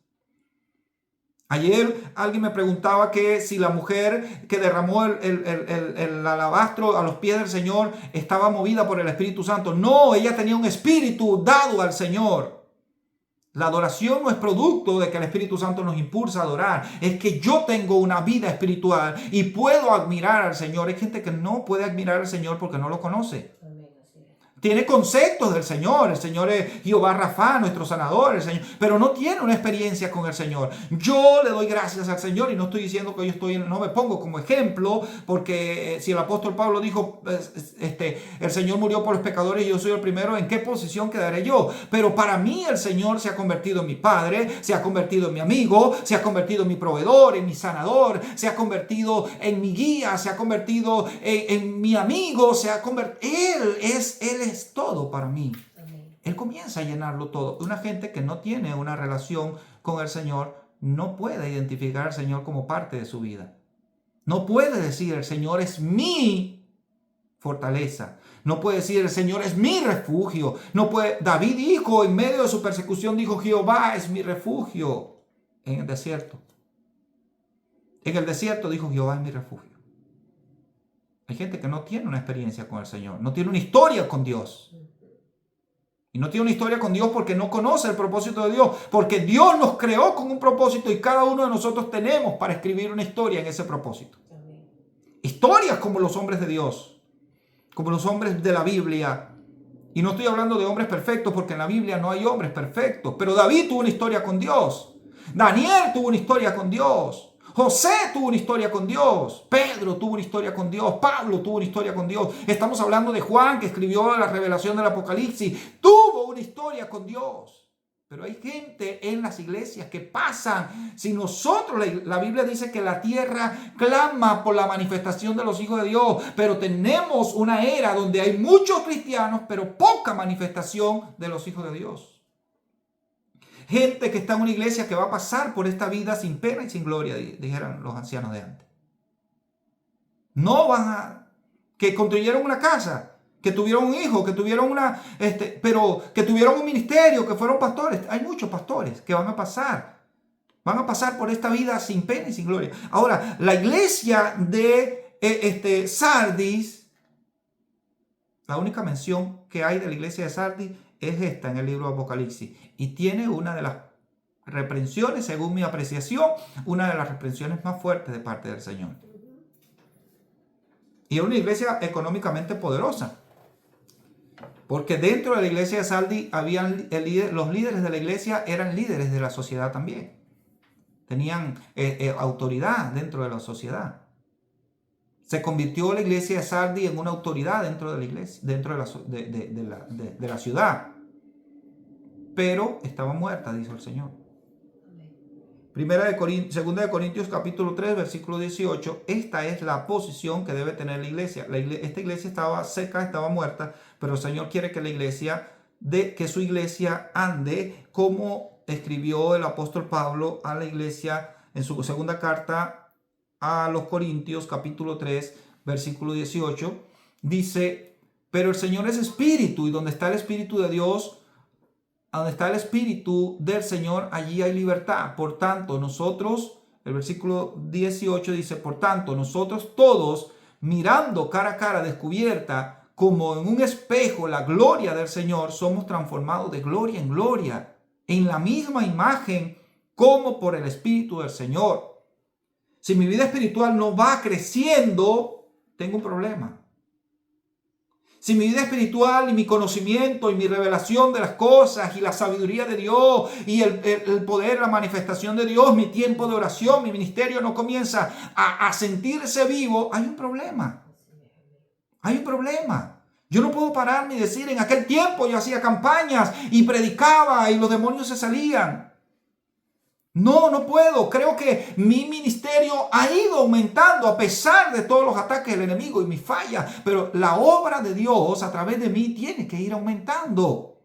Ayer alguien me preguntaba que si la mujer que derramó el alabastro a los pies del Señor estaba movida por el Espíritu Santo. No, ella tenía un espíritu dado al Señor. La adoración no es producto de que el Espíritu Santo nos impulsa a adorar. Es que yo tengo una vida espiritual y puedo admirar al Señor. Hay gente que no puede admirar al Señor porque no lo conoce. Tiene conceptos del Señor. El Señor es Jehová Rafa, nuestro sanador, el Señor, pero no tiene una experiencia con el Señor. Yo le doy gracias al Señor y no estoy diciendo que no me pongo como ejemplo, porque si el apóstol Pablo dijo, el Señor murió por los pecadores y yo soy el primero, ¿en qué posición quedaré yo? Pero para mí el Señor se ha convertido en mi Padre, se ha convertido en mi amigo, se ha convertido en mi proveedor, en mi sanador, se ha convertido en mi guía, se ha convertido en mi amigo, Él es todo para mí. Amén. Él comienza a llenarlo todo. Una gente que no tiene una relación con el Señor no puede identificar al Señor como parte de su vida. No puede decir, el Señor es mi fortaleza. No puede decir, el Señor es mi refugio. No puede. David dijo, en medio de su persecución, dijo, Jehová es mi refugio en el desierto. En el desierto dijo, Jehová es mi refugio. Hay gente que no tiene una experiencia con el Señor, no tiene una historia con Dios. Y no tiene una historia con Dios porque no conoce el propósito de Dios, porque Dios nos creó con un propósito y cada uno de nosotros tenemos para escribir una historia en ese propósito. Amén. Historias como los hombres de Dios, como los hombres de la Biblia. Y no estoy hablando de hombres perfectos porque en la Biblia no hay hombres perfectos, pero David tuvo una historia con Dios. Daniel tuvo una historia con Dios. José tuvo una historia con Dios. Pedro tuvo una historia con Dios. Pablo tuvo una historia con Dios. Estamos hablando de Juan, que escribió la revelación del Apocalipsis. Tuvo una historia con Dios. Pero hay gente en las iglesias que pasan. Si nosotros, la Biblia dice que la tierra clama por la manifestación de los hijos de Dios. Pero tenemos una era donde hay muchos cristianos, pero poca manifestación de los hijos de Dios. Gente que está en una iglesia que va a pasar por esta vida sin pena y sin gloria, dijeron los ancianos de antes. No van a... Que construyeron una casa, que tuvieron un hijo, que tuvieron pero que tuvieron un ministerio, que fueron pastores. Hay muchos pastores que van a pasar por esta vida sin pena y sin gloria. Ahora, la iglesia de Sardis, la única mención que hay de la iglesia de Sardis es esta en el libro de Apocalipsis. Y tiene una de las reprensiones, según mi apreciación, una de las reprensiones más fuertes de parte del Señor. Y era una iglesia económicamente poderosa. Porque dentro de la iglesia de Sardis los líderes de la iglesia eran líderes de la sociedad también. Tenían autoridad dentro de la sociedad. Se convirtió la iglesia de Sardis en una autoridad dentro de la iglesia, dentro de la ciudad. Pero estaba muerta, dice el Señor. Segunda de Corintios capítulo 3, versículo 18. Esta es la posición que debe tener la iglesia. Esta iglesia estaba seca, estaba muerta, pero el Señor quiere que que su iglesia ande como escribió el apóstol Pablo a la iglesia en su segunda carta a los Corintios capítulo 3, versículo 18. Dice, pero el Señor es espíritu, y donde está el espíritu de Dios, donde está el espíritu del Señor, allí hay libertad. Por tanto, nosotros, el versículo 18 dice, por tanto, nosotros todos, mirando cara a cara, descubierta, como en un espejo, la gloria del Señor, somos transformados de gloria en gloria, en la misma imagen, como por el Espíritu del Señor. Si mi vida espiritual no va creciendo, tengo un problema. Si mi vida espiritual y mi conocimiento y mi revelación de las cosas y la sabiduría de Dios y el poder, la manifestación de Dios, mi tiempo de oración, mi ministerio no comienza a sentirse vivo, hay un problema. Hay un problema. Yo no puedo pararme y decir, en aquel tiempo yo hacía campañas y predicaba y los demonios se salían. No puedo. Creo que mi ministerio ha ido aumentando a pesar de todos los ataques del enemigo y mis fallas. Pero la obra de Dios a través de mí tiene que ir aumentando.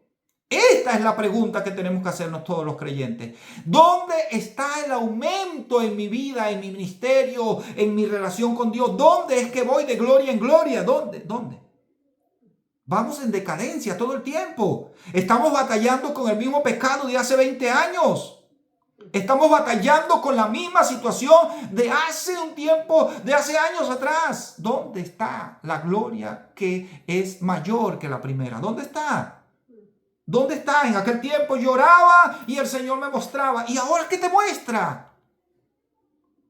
Esta es la pregunta que tenemos que hacernos todos los creyentes. ¿Dónde está el aumento en mi vida, en mi ministerio, en mi relación con Dios? ¿Dónde es que voy de gloria en gloria? ¿Dónde? Vamos en decadencia todo el tiempo. Estamos batallando con el mismo pecado de hace 20 años. Estamos batallando con la misma situación de hace un tiempo, de hace años atrás. ¿Dónde está la gloria que es mayor que la primera? ¿Dónde está? ¿Dónde está? En aquel tiempo lloraba y el Señor me mostraba. ¿Y ahora qué te muestra?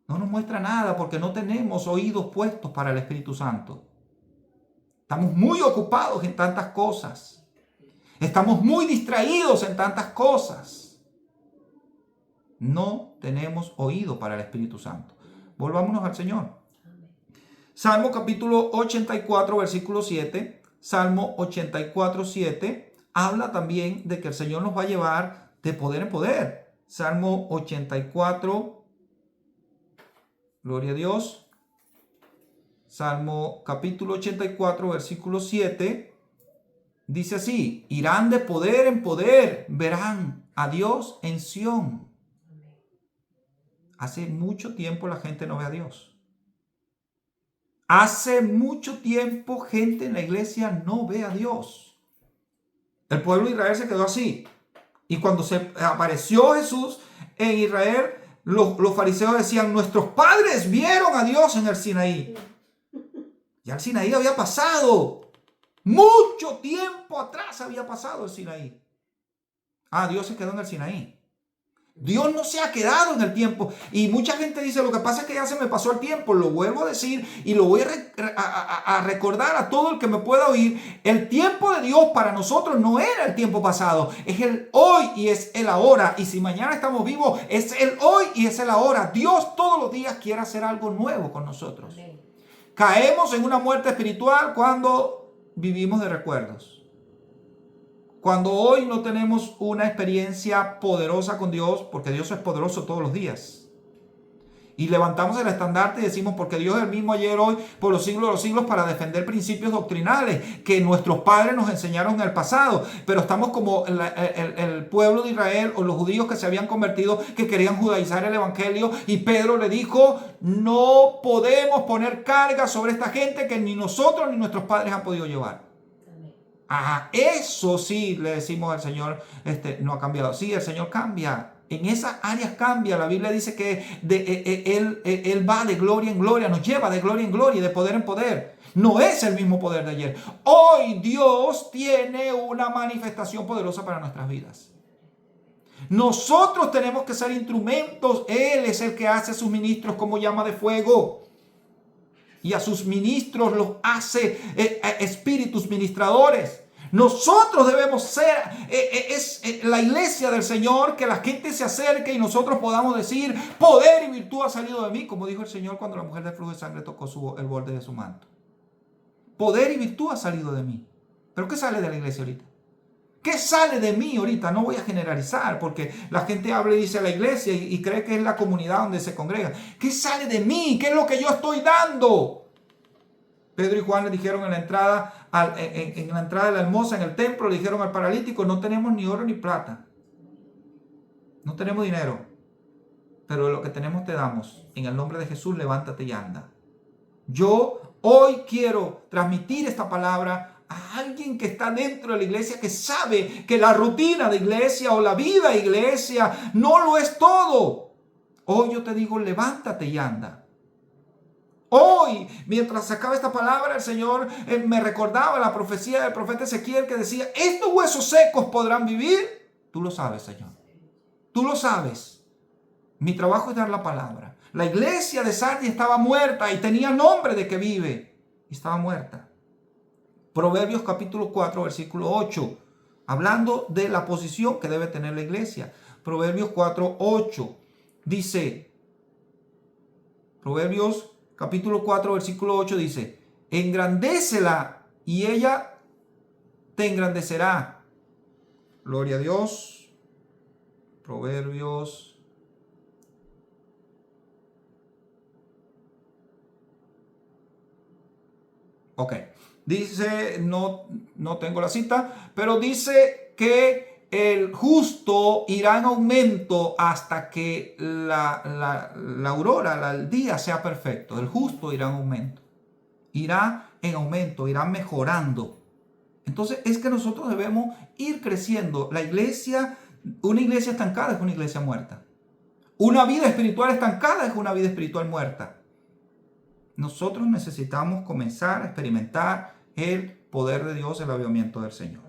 No nos muestra nada porque no tenemos oídos puestos para el Espíritu Santo. Estamos muy ocupados en tantas cosas. Estamos muy distraídos en tantas cosas. No tenemos oído para el Espíritu Santo. Volvámonos al Señor. Salmo capítulo 84, versículo 7. Salmo 84, 7. Habla también de que el Señor nos va a llevar de poder en poder. Salmo 84. Gloria a Dios. Salmo capítulo 84, versículo 7. Dice así: irán de poder en poder, verán a Dios en Sión. Hace mucho tiempo la gente no ve a Dios. Hace mucho tiempo gente en la iglesia no ve a Dios. El pueblo de Israel se quedó así. Y cuando se apareció Jesús en Israel, los fariseos decían, nuestros padres vieron a Dios en el Sinaí. Ya el Sinaí había pasado. Mucho tiempo atrás había pasado el Sinaí. Dios se quedó en el Sinaí. Dios no se ha quedado en el tiempo. Y mucha gente dice, lo que pasa es que ya se me pasó el tiempo. Lo vuelvo a decir y lo voy a recordar a todo el que me pueda oír. El tiempo de Dios para nosotros no era el tiempo pasado. Es el hoy y es el ahora. Y si mañana estamos vivos, es el hoy y es el ahora. Dios todos los días quiere hacer algo nuevo con nosotros. Amén. Caemos en una muerte espiritual cuando vivimos de recuerdos. Cuando hoy no tenemos una experiencia poderosa con Dios, porque Dios es poderoso todos los días. Y levantamos el estandarte y decimos, porque Dios es el mismo ayer, hoy, por los siglos de los siglos, para defender principios doctrinales que nuestros padres nos enseñaron en el pasado. Pero estamos como el pueblo de Israel o los judíos que se habían convertido, que querían judaizar el evangelio. Y Pedro le dijo, no podemos poner carga sobre esta gente que ni nosotros ni nuestros padres han podido llevar. Eso sí le decimos al Señor, no ha cambiado. Sí, el Señor cambia. En esas áreas cambia. La Biblia dice que Él va de gloria en gloria, nos lleva de gloria en gloria y de poder en poder. No es el mismo poder de ayer. Hoy Dios tiene una manifestación poderosa para nuestras vidas. Nosotros tenemos que ser instrumentos. Él es el que hace a sus ministros como llama de fuego. Y a sus ministros los hace espíritus ministradores. Nosotros debemos ser la iglesia del Señor, que la gente se acerque y nosotros podamos decir, poder y virtud ha salido de mí, como dijo el Señor cuando la mujer del flujo de sangre tocó el borde de su manto. Poder y virtud ha salido de mí. ¿Pero qué sale de la iglesia ahorita? ¿Qué sale de mí ahorita? No voy a generalizar, porque la gente habla y dice la iglesia y cree que es la comunidad donde se congrega. ¿Qué sale de mí? ¿Qué es lo que yo estoy dando? Pedro y Juan le dijeron en la entrada de la hermosa, en el templo, le dijeron al paralítico, no tenemos ni oro ni plata. No tenemos dinero. Pero lo que tenemos te damos. En el nombre de Jesús, levántate y anda. Yo hoy quiero transmitir esta palabra a alguien que está dentro de la iglesia, que sabe que la rutina de iglesia o la vida de iglesia no lo es todo. Hoy yo te digo, levántate y anda. Hoy, mientras sacaba esta palabra, el Señor me recordaba la profecía del profeta Ezequiel que decía, ¿estos huesos secos podrán vivir? Tú lo sabes, Señor. Tú lo sabes. Mi trabajo es dar la palabra. La iglesia de Sardis estaba muerta y tenía nombre de que vive. Y estaba muerta. Proverbios capítulo 4, versículo 8. Hablando de la posición que debe tener la iglesia. Proverbios 4, 8. Dice, Proverbios capítulo 4, versículo 8 dice, engrandécela y ella te engrandecerá. Gloria a Dios. Proverbios. Ok. Dice, no tengo la cita, pero dice que el justo irá en aumento hasta que la aurora, el día sea perfecto. El justo irá en aumento. Irá en aumento, irá mejorando. Entonces es que nosotros debemos ir creciendo. La iglesia, una iglesia estancada es una iglesia muerta. Una vida espiritual estancada es una vida espiritual muerta. Nosotros necesitamos comenzar a experimentar el poder de Dios, el avivamiento del Señor.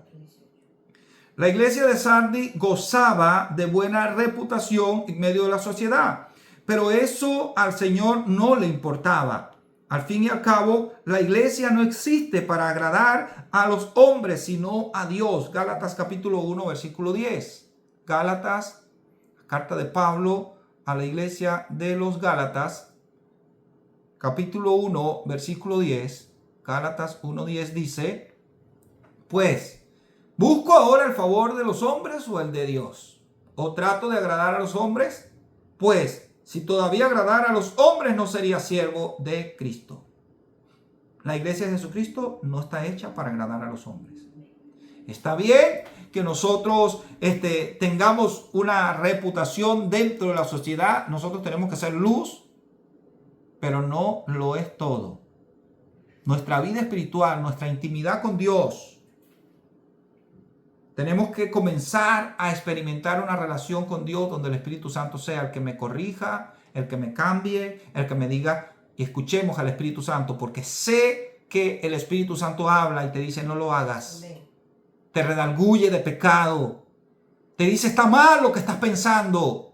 La iglesia de Sardis gozaba de buena reputación en medio de la sociedad, pero eso al Señor no le importaba. Al fin y al cabo, la iglesia no existe para agradar a los hombres, sino a Dios. Gálatas capítulo 1, versículo 10. Gálatas, carta de Pablo a la iglesia de los Gálatas, capítulo 1, versículo 10. Gálatas 1:10 dice, pues, ¿busco ahora el favor de los hombres o el de Dios? ¿O trato de agradar a los hombres? Pues, si todavía agradara a los hombres, no sería siervo de Cristo. La iglesia de Jesucristo no está hecha para agradar a los hombres. Está bien que nosotros tengamos una reputación dentro de la sociedad. Nosotros tenemos que ser luz, pero no lo es todo. nuestra vida espiritual, nuestra intimidad con Dios. Tenemos que comenzar a experimentar una relación con Dios donde el Espíritu Santo sea el que me corrija, el que me cambie, el que me diga, y escuchemos al Espíritu Santo, porque sé que el Espíritu Santo habla y te dice no lo hagas. Amén. Te redarguye de pecado. Te dice está mal lo que estás pensando.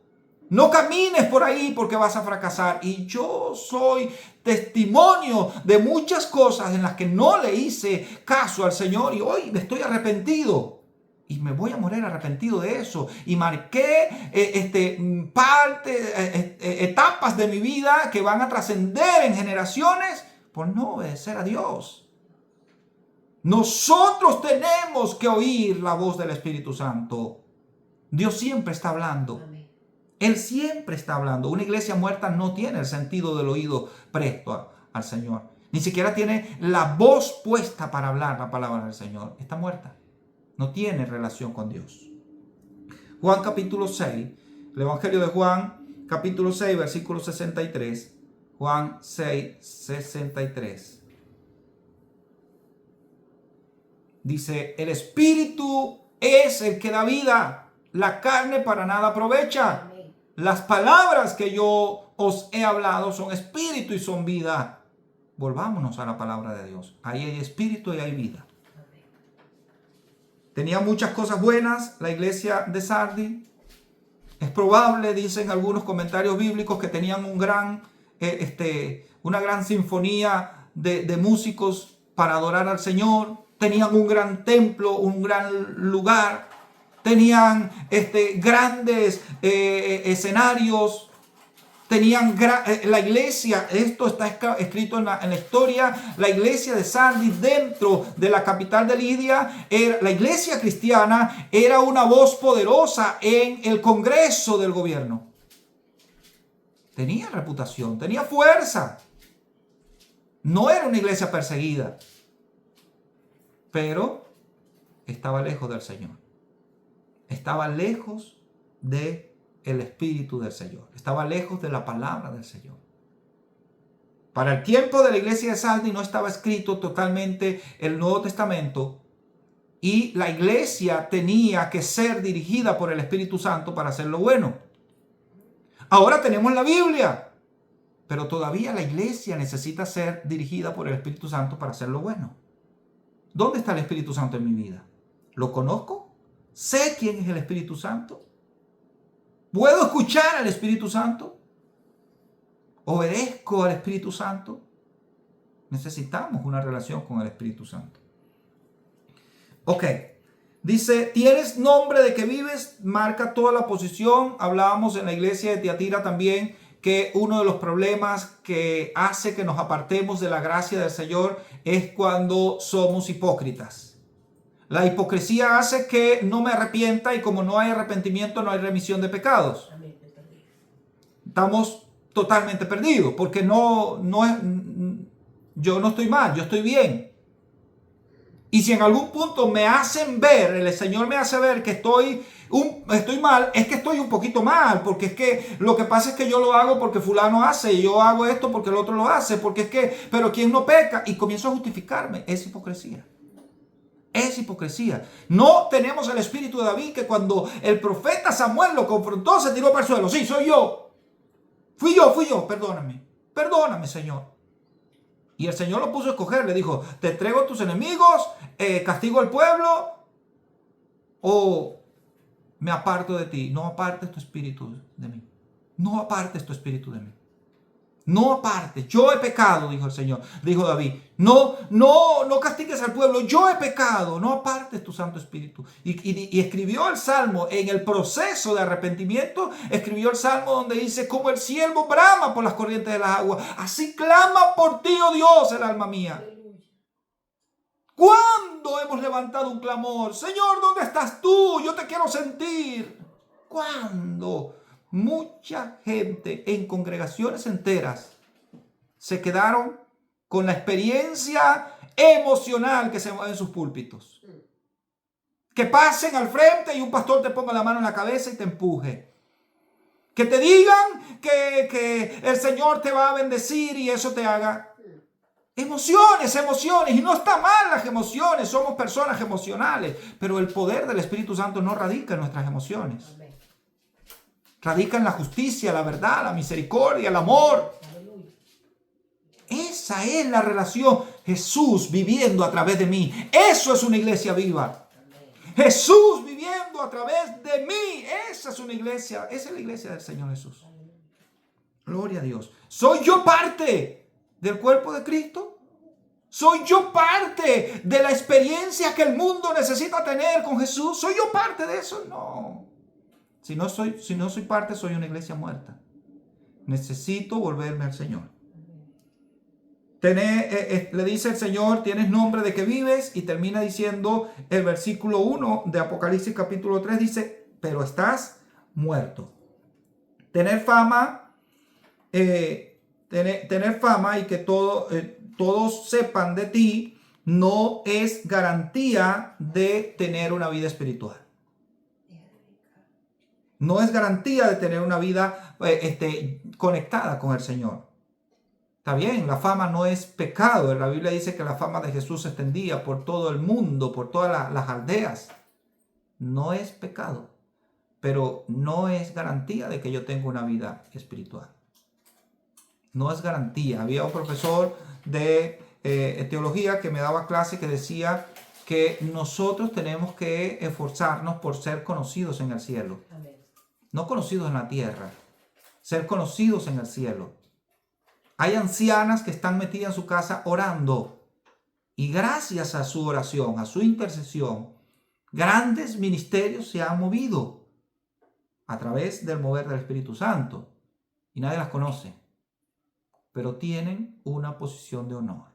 No camines por ahí porque vas a fracasar. Y yo soy testimonio de muchas cosas en las que no le hice caso al Señor y hoy estoy arrepentido. Y me voy a morir arrepentido de eso. Y marqué etapas de mi vida que van a trascender en generaciones por no obedecer a Dios. Nosotros tenemos que oír la voz del Espíritu Santo. Dios siempre está hablando. Amén. Él siempre está hablando. Una iglesia muerta no tiene el sentido del oído presto al Señor. Ni siquiera tiene la voz puesta para hablar la palabra del Señor. Está muerta. No tiene relación con Dios. Juan capítulo 6. El Evangelio de Juan capítulo 6 versículo 63. Juan 6, 63. Dice, el Espíritu es el que da vida. La carne para nada aprovecha. Amén. Las palabras que yo os he hablado son espíritu y son vida. Volvámonos a la palabra de Dios. Ahí hay espíritu y hay vida. Tenía muchas cosas buenas la iglesia de Sardis. Es probable, dicen algunos comentarios bíblicos, que tenían una gran sinfonía de músicos para adorar al Señor. Tenían un gran templo, un gran lugar. Tenían grandes escenarios. Tenían la iglesia, esto está escrito en la historia, la iglesia de Sardis dentro de la capital de Lidia, la iglesia cristiana era una voz poderosa en el Congreso del gobierno. Tenía reputación, tenía fuerza. No era una iglesia perseguida, pero estaba lejos del Señor. Estaba lejos del Espíritu del Señor. Estaba lejos de la palabra del Señor. Para el tiempo de la iglesia de Sardis no estaba escrito totalmente el Nuevo Testamento y la iglesia tenía que ser dirigida por el Espíritu Santo para hacer lo bueno. Ahora tenemos la Biblia, pero todavía la iglesia necesita ser dirigida por el Espíritu Santo para hacer lo bueno. ¿Dónde está el Espíritu Santo en mi vida? ¿Lo conozco? ¿Sé quién es el Espíritu Santo? ¿Puedo escuchar al Espíritu Santo? ¿Obedezco al Espíritu Santo? Necesitamos una relación con el Espíritu Santo. Ok. Dice, ¿tienes nombre de que vives? Marca toda la posición. Hablábamos en la iglesia de Tiatira también que uno de los problemas que hace que nos apartemos de la gracia del Señor es cuando somos hipócritas. La hipocresía hace que no me arrepienta y como no hay arrepentimiento no hay remisión de pecados. Estamos totalmente perdidos porque yo no estoy mal, yo estoy bien. Y si en algún punto me hacen ver, el Señor me hace ver que estoy mal, es que estoy un poquito mal, porque es que lo que pasa es que yo lo hago porque fulano hace, y yo hago esto porque el otro lo hace, porque es que, pero ¿quién no peca? Y comienzo a justificarme, es hipocresía. Es hipocresía. No tenemos el espíritu de David que cuando el profeta Samuel lo confrontó se tiró para el suelo. Sí, soy yo. Fui yo. Perdóname, Señor. Y el Señor lo puso a escoger. Le dijo, te entrego a tus enemigos, castigo al pueblo o me aparto de ti. No apartes tu espíritu de mí. No apartes tu espíritu de mí. No apartes, yo he pecado, dijo el Señor, dijo David. No castigues al pueblo, yo he pecado, no apartes tu Santo Espíritu. Y escribió el Salmo en el proceso de arrepentimiento, escribió el Salmo donde dice, como el siervo brama por las corrientes de las aguas, así clama por ti, oh Dios, el alma mía. ¿Cuándo hemos levantado un clamor? Señor, ¿dónde estás tú? Yo te quiero sentir. ¿Cuándo? Mucha gente en congregaciones enteras se quedaron con la experiencia emocional que se mueve en sus púlpitos. Que pasen al frente y un pastor te ponga la mano en la cabeza y te empuje. Que te digan que el Señor te va a bendecir y eso te haga Emociones, emociones. Y no está mal las emociones. Somos personas emocionales. Pero el poder del Espíritu Santo no radica en nuestras emociones. Amén. Radica en la justicia, la verdad, la misericordia, el amor. Aleluya. Esa es la relación. Jesús viviendo a través de mí. Eso es una iglesia viva. Amén. Jesús viviendo a través de mí. Esa es una iglesia. Esa es la iglesia del Señor Jesús. Aleluya. Gloria a Dios. ¿Soy yo parte del cuerpo de Cristo? ¿Soy yo parte de la experiencia que el mundo necesita tener con Jesús? ¿Soy yo parte de eso? No. Si no soy parte, soy una iglesia muerta. Necesito volverme al Señor. Le dice el Señor, tienes nombre de que vives, y termina diciendo el versículo 1 de Apocalipsis capítulo 3, dice, pero estás muerto. Tener fama y que todos sepan de ti no es garantía de tener una vida espiritual. No es garantía de tener una vida conectada con el Señor. Está bien, la fama no es pecado. La Biblia dice que la fama de Jesús se extendía por todo el mundo, por todas las aldeas. No es pecado, pero no es garantía de que yo tenga una vida espiritual. No es garantía. Había un profesor de teología que me daba clase que decía que nosotros tenemos que esforzarnos por ser conocidos en el cielo. Amén. No conocidos en la tierra, ser conocidos en el cielo. Hay ancianas que están metidas en su casa orando, y gracias a su oración, a su intercesión, grandes ministerios se han movido a través del mover del Espíritu Santo, y nadie las conoce, pero tienen una posición de honor.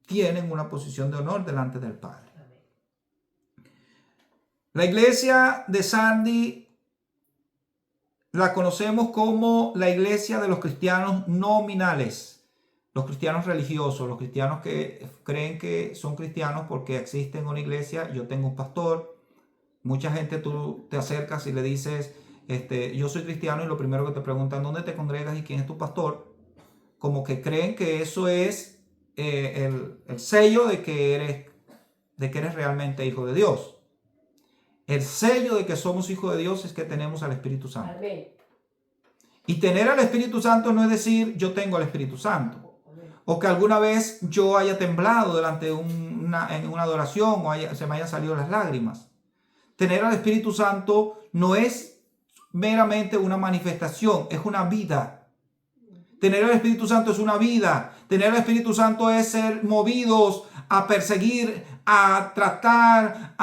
Tienen una posición de honor delante del Padre. La iglesia de Sardi la conocemos como la iglesia de los cristianos nominales, los cristianos religiosos, los cristianos que creen que son cristianos porque existen una iglesia. Yo tengo un pastor. Mucha gente, tú te acercas y le dices, yo soy cristiano, y lo primero que te preguntan, ¿dónde te congregas y quién es tu pastor? Como que creen que eso es el sello de que eres realmente hijo de Dios. El sello de que somos hijos de Dios es que tenemos al Espíritu Santo. Amén. Y tener al Espíritu Santo no es decir yo tengo al Espíritu Santo. Amén. O que alguna vez yo haya temblado delante de en una adoración o se me hayan salido las lágrimas. Tener al Espíritu Santo no es meramente una manifestación, es una vida. Tener al Espíritu Santo es una vida. Tener al Espíritu Santo es ser movidos a perseguir, a tratar,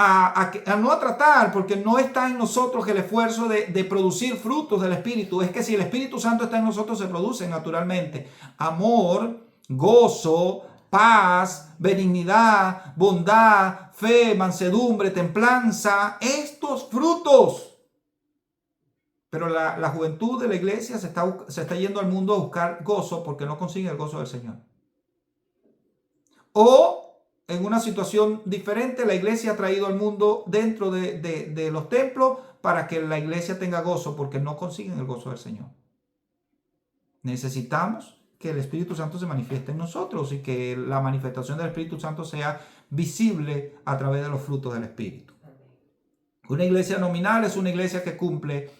no a tratar, porque no está en nosotros el esfuerzo de producir frutos del Espíritu. Es que si el Espíritu Santo está en nosotros, se producen naturalmente amor, gozo, paz, benignidad, bondad, fe, mansedumbre, templanza, estos frutos. Pero la juventud de la iglesia se está yendo al mundo a buscar gozo porque no consigue el gozo del Señor. O en una situación diferente, la iglesia ha traído al mundo dentro de los templos para que la iglesia tenga gozo porque no consiguen el gozo del Señor. Necesitamos que el Espíritu Santo se manifieste en nosotros y que la manifestación del Espíritu Santo sea visible a través de los frutos del Espíritu. Una iglesia nominal es una iglesia que cumple.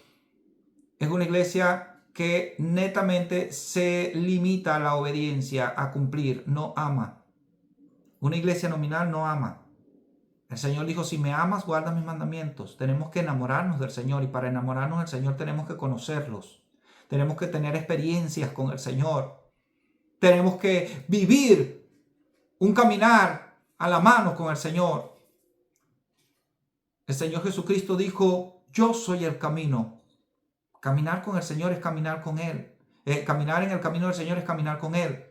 Es una iglesia que netamente se limita a la obediencia, a cumplir, no ama. Una iglesia nominal no ama. El Señor dijo, si me amas, guarda mis mandamientos. Tenemos que enamorarnos del Señor, y para enamorarnos del Señor tenemos que conocerlos. Tenemos que tener experiencias con el Señor. Tenemos que vivir un caminar a la mano con el Señor. El Señor Jesucristo dijo, yo soy el camino. Caminar con el Señor es caminar con Él. Caminar en el camino del Señor es caminar con Él.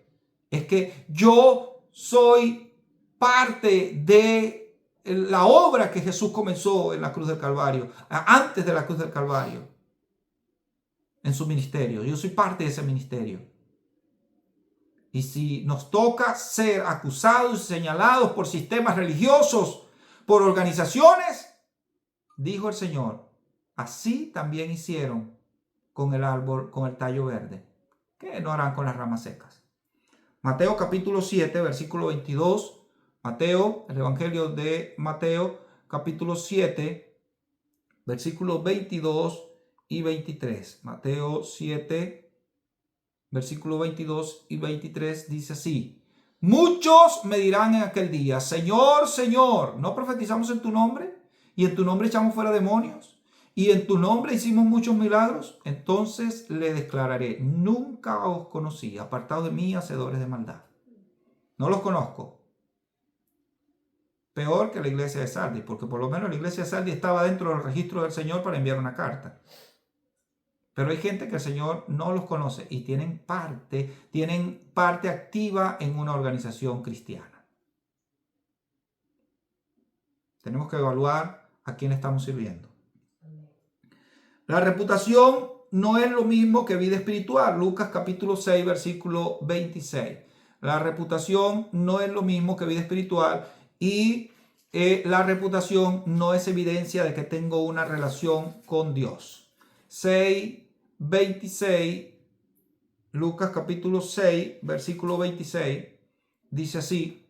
Es que yo soy parte de la obra que Jesús comenzó en la cruz del Calvario, antes de la cruz del Calvario, en su ministerio. Yo soy parte de ese ministerio. Y si nos toca ser acusados y señalados por sistemas religiosos, por organizaciones, dijo el Señor, así también hicieron con el árbol, con el tallo verde. ¿Qué no harán con las ramas secas? Mateo capítulo 7, versículo 22. Mateo, el Evangelio de Mateo, capítulo 7, versículos 22 y 23. Mateo 7, versículos 22 y 23 dice así: muchos me dirán en aquel día, Señor, Señor, ¿no profetizamos en tu nombre? Y en tu nombre echamos fuera demonios. Y en tu nombre hicimos muchos milagros. Entonces le declararé, nunca os conocí, apartados de mí, hacedores de maldad. No los conozco. Peor que la iglesia de Sardis, porque por lo menos la iglesia de Sardis estaba dentro del registro del Señor para enviar una carta. Pero hay gente que el Señor no los conoce y tienen parte activa en una organización cristiana. Tenemos que evaluar a quién estamos sirviendo. La reputación no es lo mismo que vida espiritual. Lucas capítulo 6, versículo 26. La reputación no es lo mismo que vida espiritual y la reputación no es evidencia de que tengo una relación con Dios. 6, 26, Lucas capítulo 6, versículo 26, dice así: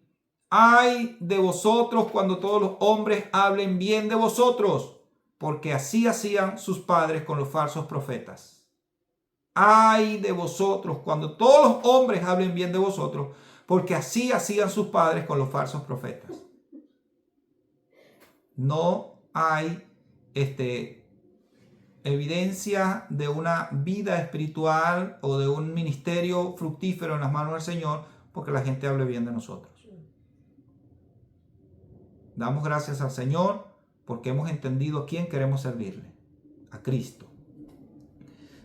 ay de vosotros cuando todos los hombres hablen bien de vosotros, porque así hacían sus padres con los falsos profetas. Ay de vosotros cuando todos los hombres hablen bien de vosotros, porque así hacían sus padres con los falsos profetas. No hay evidencia de una vida espiritual o de un ministerio fructífero en las manos del Señor porque la gente hable bien de nosotros. Damos gracias al Señor porque hemos entendido a quién queremos servirle, a Cristo.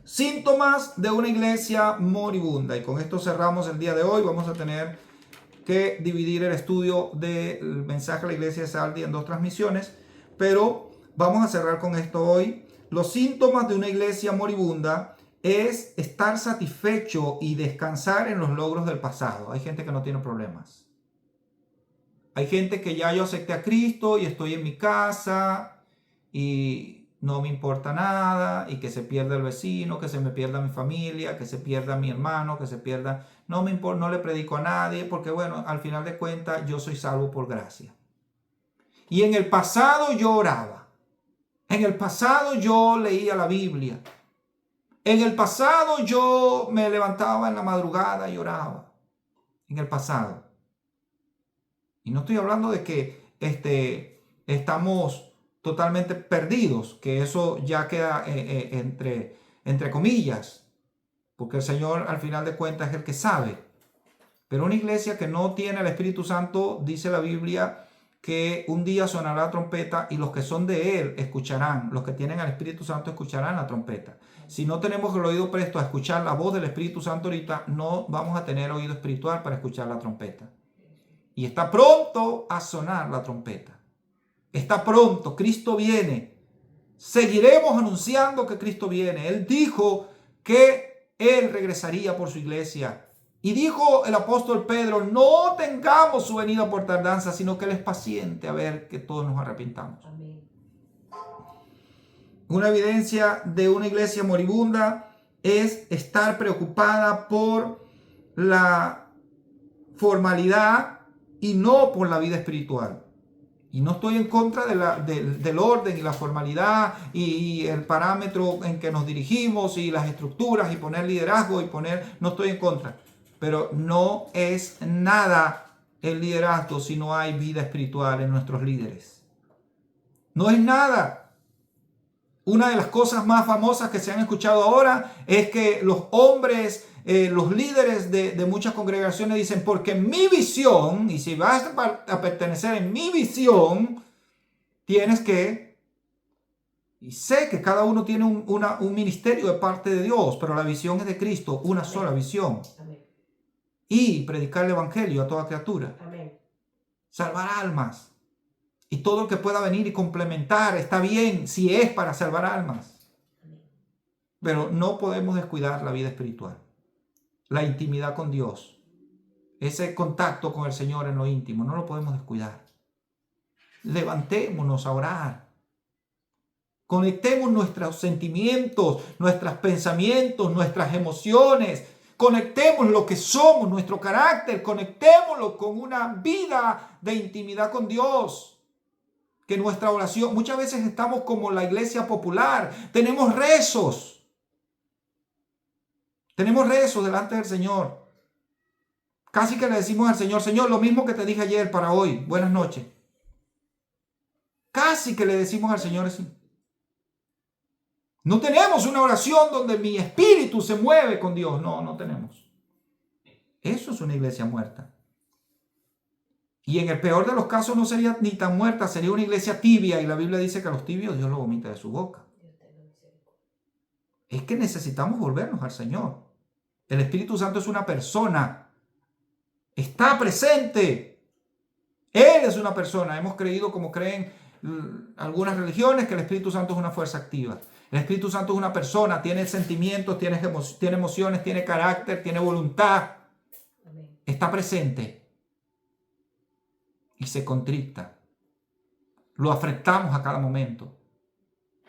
Síntomas de una iglesia moribunda. Y con esto cerramos el día de hoy. Vamos a tener que dividir el estudio del mensaje a la iglesia de Sardis en 2 transmisiones, pero vamos a cerrar con esto hoy. Los síntomas de una iglesia moribunda es estar satisfecho y descansar en los logros del pasado. Hay gente que no tiene problemas. Hay gente que ya yo acepté a Cristo y estoy en mi casa y no me importa nada, y que se pierda el vecino, que se me pierda mi familia, que se pierda mi hermano, que se pierda... No me importa, no le predico a nadie porque bueno, al final de cuentas yo soy salvo por gracia. Y en el pasado yo oraba. En el pasado yo leía la Biblia. En el pasado yo me levantaba en la madrugada y oraba. En el pasado. Y no estoy hablando de que estamos totalmente perdidos, que eso ya queda entre comillas, porque el Señor al final de cuentas es el que sabe. Pero una iglesia que no tiene el Espíritu Santo, dice la Biblia, que un día sonará la trompeta y los que son de Él escucharán. Los que tienen al Espíritu Santo escucharán la trompeta. Si no tenemos el oído presto a escuchar la voz del Espíritu Santo ahorita, no vamos a tener oído espiritual para escuchar la trompeta. Y está pronto a sonar la trompeta. Está pronto, Cristo viene. Seguiremos anunciando que Cristo viene. Él dijo que Él regresaría por su iglesia. Y dijo el apóstol Pedro, no tengamos su venida por tardanza, sino que Él es paciente a ver que todos nos arrepintamos. Amén. Una evidencia de una iglesia moribunda es estar preocupada por la formalidad y no por la vida espiritual. Y no estoy en contra del orden y la formalidad y el parámetro en que nos dirigimos y las estructuras y poner liderazgo y no estoy en contra. Pero no es nada el liderazgo si no hay vida espiritual en nuestros líderes. No es nada. Una de las cosas más famosas que se han escuchado ahora es que los hombres, los líderes de muchas congregaciones dicen, porque mi visión, y si vas a pertenecer en mi visión, tienes que, y sé que cada uno tiene un ministerio de parte de Dios, pero la visión es de Cristo, una Amén. Sola visión. Amén. Y predicar el evangelio a toda criatura. Amén. Salvar almas. Y todo el que pueda venir y complementar está bien si es para salvar almas. Amén. Pero no podemos descuidar la vida espiritual. La intimidad con Dios. Ese contacto con el Señor en lo íntimo. No lo podemos descuidar. Levantémonos a orar. Conectemos nuestros sentimientos, nuestros pensamientos, nuestras emociones Conectemos lo que somos, nuestro carácter, conectémoslo con una vida de intimidad con Dios. Que nuestra oración, muchas veces estamos como la iglesia popular, tenemos rezos delante del Señor. Casi que le decimos al Señor, Señor, lo mismo que te dije ayer para hoy, buenas noches. Casi que le decimos al Señor así. No tenemos una oración donde mi espíritu se mueve con Dios. No, no tenemos. Eso es una iglesia muerta. Y en el peor de los casos no sería ni tan muerta, sería una iglesia tibia. Y la Biblia dice que a los tibios Dios los vomita de su boca. Es que necesitamos volvernos al Señor. El Espíritu Santo es una persona. Está presente. Él es una persona. Hemos creído, como creen algunas religiones, que el Espíritu Santo es una fuerza activa. El Espíritu Santo es una persona. Tiene sentimientos, tiene emociones, tiene carácter, tiene voluntad. Está presente. Y se contrista. Lo afectamos a cada momento.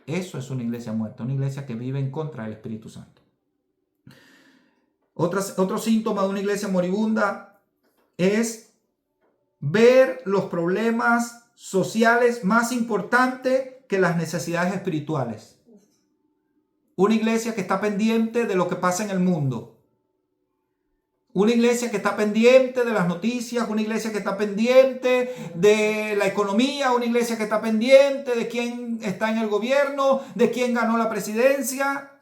Eso es una iglesia muerta. Una iglesia que vive en contra del Espíritu Santo. Otro síntoma de una iglesia moribunda es ver los problemas sociales más importantes que las necesidades espirituales. Una iglesia que está pendiente de lo que pasa en el mundo. Una iglesia que está pendiente de las noticias, una iglesia que está pendiente de la economía, una iglesia que está pendiente de quién está en el gobierno, de quién ganó la presidencia.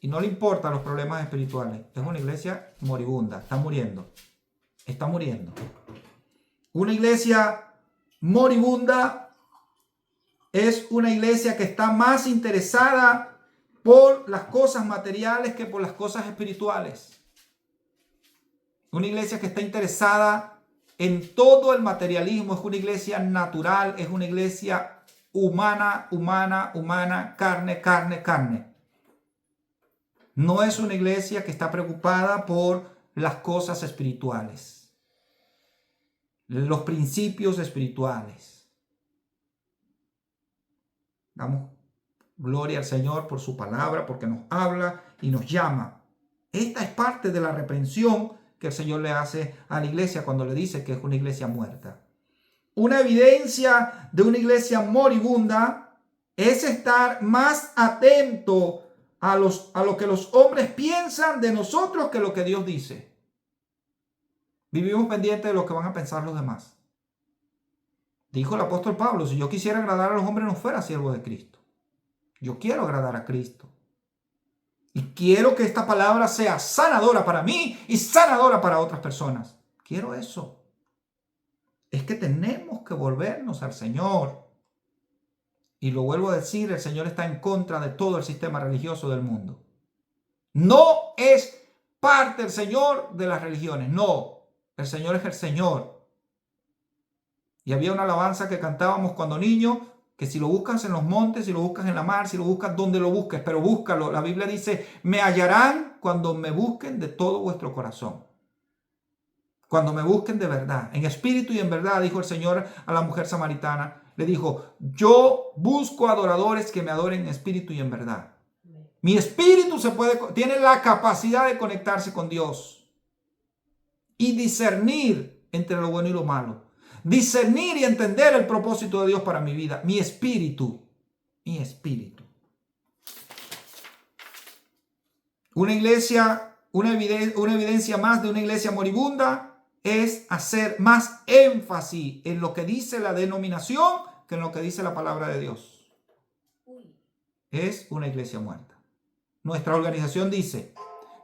Y no le importan los problemas espirituales. Es una iglesia moribunda. Está muriendo. Está muriendo. Una iglesia moribunda es una iglesia que está más interesada por las cosas materiales que por las cosas espirituales. Una iglesia que está interesada en todo el materialismo. Es una iglesia natural. Es una iglesia humana, carne. No es una iglesia que está preocupada por las cosas espirituales, los principios espirituales. Damos gloria al Señor por su palabra, porque nos habla y nos llama. Esta es parte de la reprensión que el Señor le hace a la iglesia cuando le dice que es una iglesia muerta. Una evidencia de una iglesia moribunda es estar más atento a lo que los hombres piensan de nosotros que lo que Dios dice. Vivimos pendientes de lo que van a pensar los demás. Dijo el apóstol Pablo, si yo quisiera agradar a los hombres no fuera siervo de Cristo. Yo quiero agradar a Cristo. Y quiero que esta palabra sea sanadora para mí y sanadora para otras personas. Quiero eso. Es que tenemos que volvernos al Señor. Y lo vuelvo a decir, el Señor está en contra de todo el sistema religioso del mundo. No es parte del Señor de las religiones. No, el Señor es el Señor. Y había una alabanza que cantábamos cuando niños, que si lo buscas en los montes, si lo buscas en la mar, si lo buscas donde lo busques, pero búscalo. La Biblia dice, me hallarán cuando me busquen de todo vuestro corazón. Cuando me busquen de verdad, en espíritu y en verdad, dijo el Señor a la mujer samaritana. Le dijo, yo busco adoradores que me adoren en espíritu y en verdad. Mi espíritu tiene la capacidad de conectarse con Dios y discernir entre lo bueno y lo malo. Discernir y entender el propósito de Dios para mi vida. Mi espíritu. Una evidencia más de una iglesia moribunda es hacer más énfasis en lo que dice la denominación que en lo que dice la palabra de Dios. Es una iglesia muerta. Nuestra organización dice,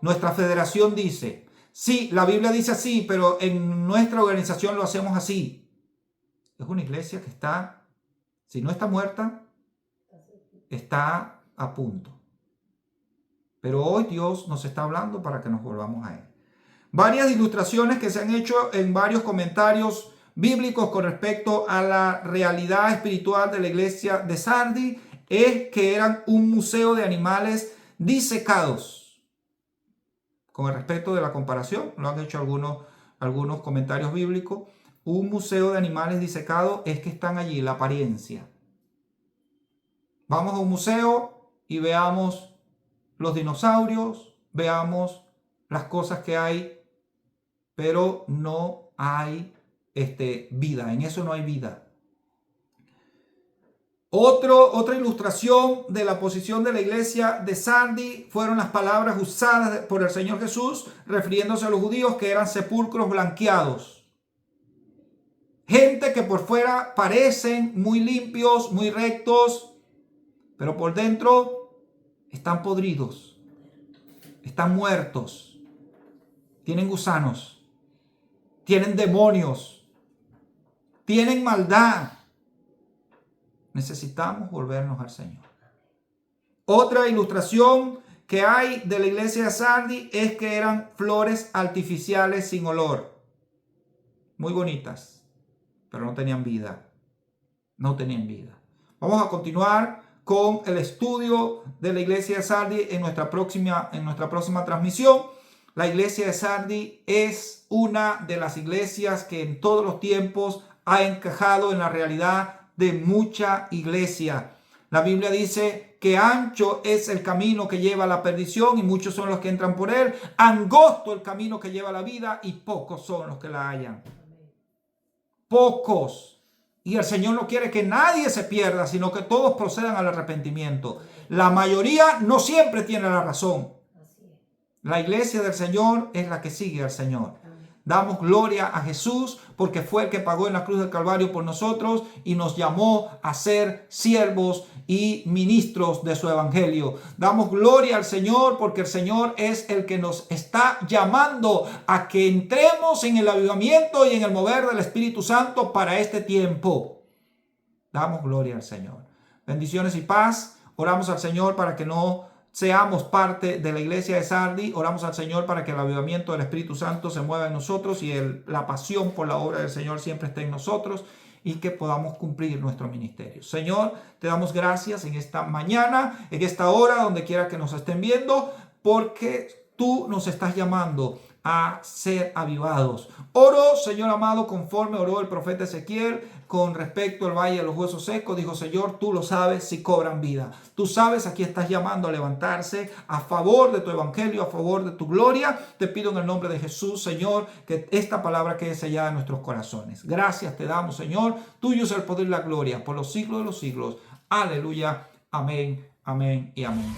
nuestra federación dice, sí, la Biblia dice así, pero en nuestra organización lo hacemos así. Es una iglesia que está, si no está muerta, está a punto. Pero hoy Dios nos está hablando para que nos volvamos a Él. Varias ilustraciones que se han hecho en varios comentarios bíblicos con respecto a la realidad espiritual de la iglesia de Sardis es que eran un museo de animales disecados. Con el respecto de la comparación, lo han hecho algunos comentarios bíblicos. Un museo de animales disecados es que están allí, la apariencia. Vamos a un museo y veamos los dinosaurios, veamos las cosas que hay, pero no hay vida. En eso no hay vida. Otra ilustración de la posición de la iglesia de Sardis fueron las palabras usadas por el Señor Jesús refiriéndose a los judíos, que eran sepulcros blanqueados. Gente que por fuera parecen muy limpios, muy rectos, pero por dentro están podridos, están muertos, tienen gusanos, tienen demonios, tienen maldad. Necesitamos volvernos al Señor. Otra ilustración que hay de la iglesia de Sardis es que eran flores artificiales sin olor. Muy bonitas, pero no tenían vida. No tenían vida. Vamos a continuar con el estudio de la iglesia de Sardis en nuestra próxima transmisión. La iglesia de Sardis es una de las iglesias que en todos los tiempos ha encajado en la realidad de mucha iglesia. La Biblia dice que ancho es el camino que lleva a la perdición y muchos son los que entran por él. Angosto el camino que lleva a la vida y pocos son los que la hallan. Pocos. Y el Señor no quiere que nadie se pierda, sino que todos procedan al arrepentimiento. La mayoría no siempre tiene la razón. La iglesia del Señor es la que sigue al Señor. Damos gloria a Jesús porque fue el que pagó en la cruz del Calvario por nosotros y nos llamó a ser siervos y ministros de su evangelio. Damos gloria al Señor porque el Señor es el que nos está llamando a que entremos en el avivamiento y en el mover del Espíritu Santo para este tiempo. Damos gloria al Señor. Bendiciones y paz. Oramos al Señor para que no seamos parte de la iglesia de Sardis. Oramos al Señor para que el avivamiento del Espíritu Santo se mueva en nosotros y la pasión por la obra del Señor siempre esté en nosotros y que podamos cumplir nuestro ministerio. Señor, te damos gracias en esta mañana, en esta hora, donde quiera que nos estén viendo, porque tú nos estás llamando a ser avivados. Oro, Señor amado, conforme oró el profeta Ezequiel con respecto al valle de los huesos secos. Dijo: Señor, tú lo sabes si cobran vida. Tú sabes a quién estás llamando a levantarse a favor de tu evangelio, a favor de tu gloria. Te pido en el nombre de Jesús, Señor, que esta palabra quede sellada en nuestros corazones. Gracias te damos, Señor. Tuyo es el poder y la gloria por los siglos de los siglos. Aleluya. Amén, amén y amén.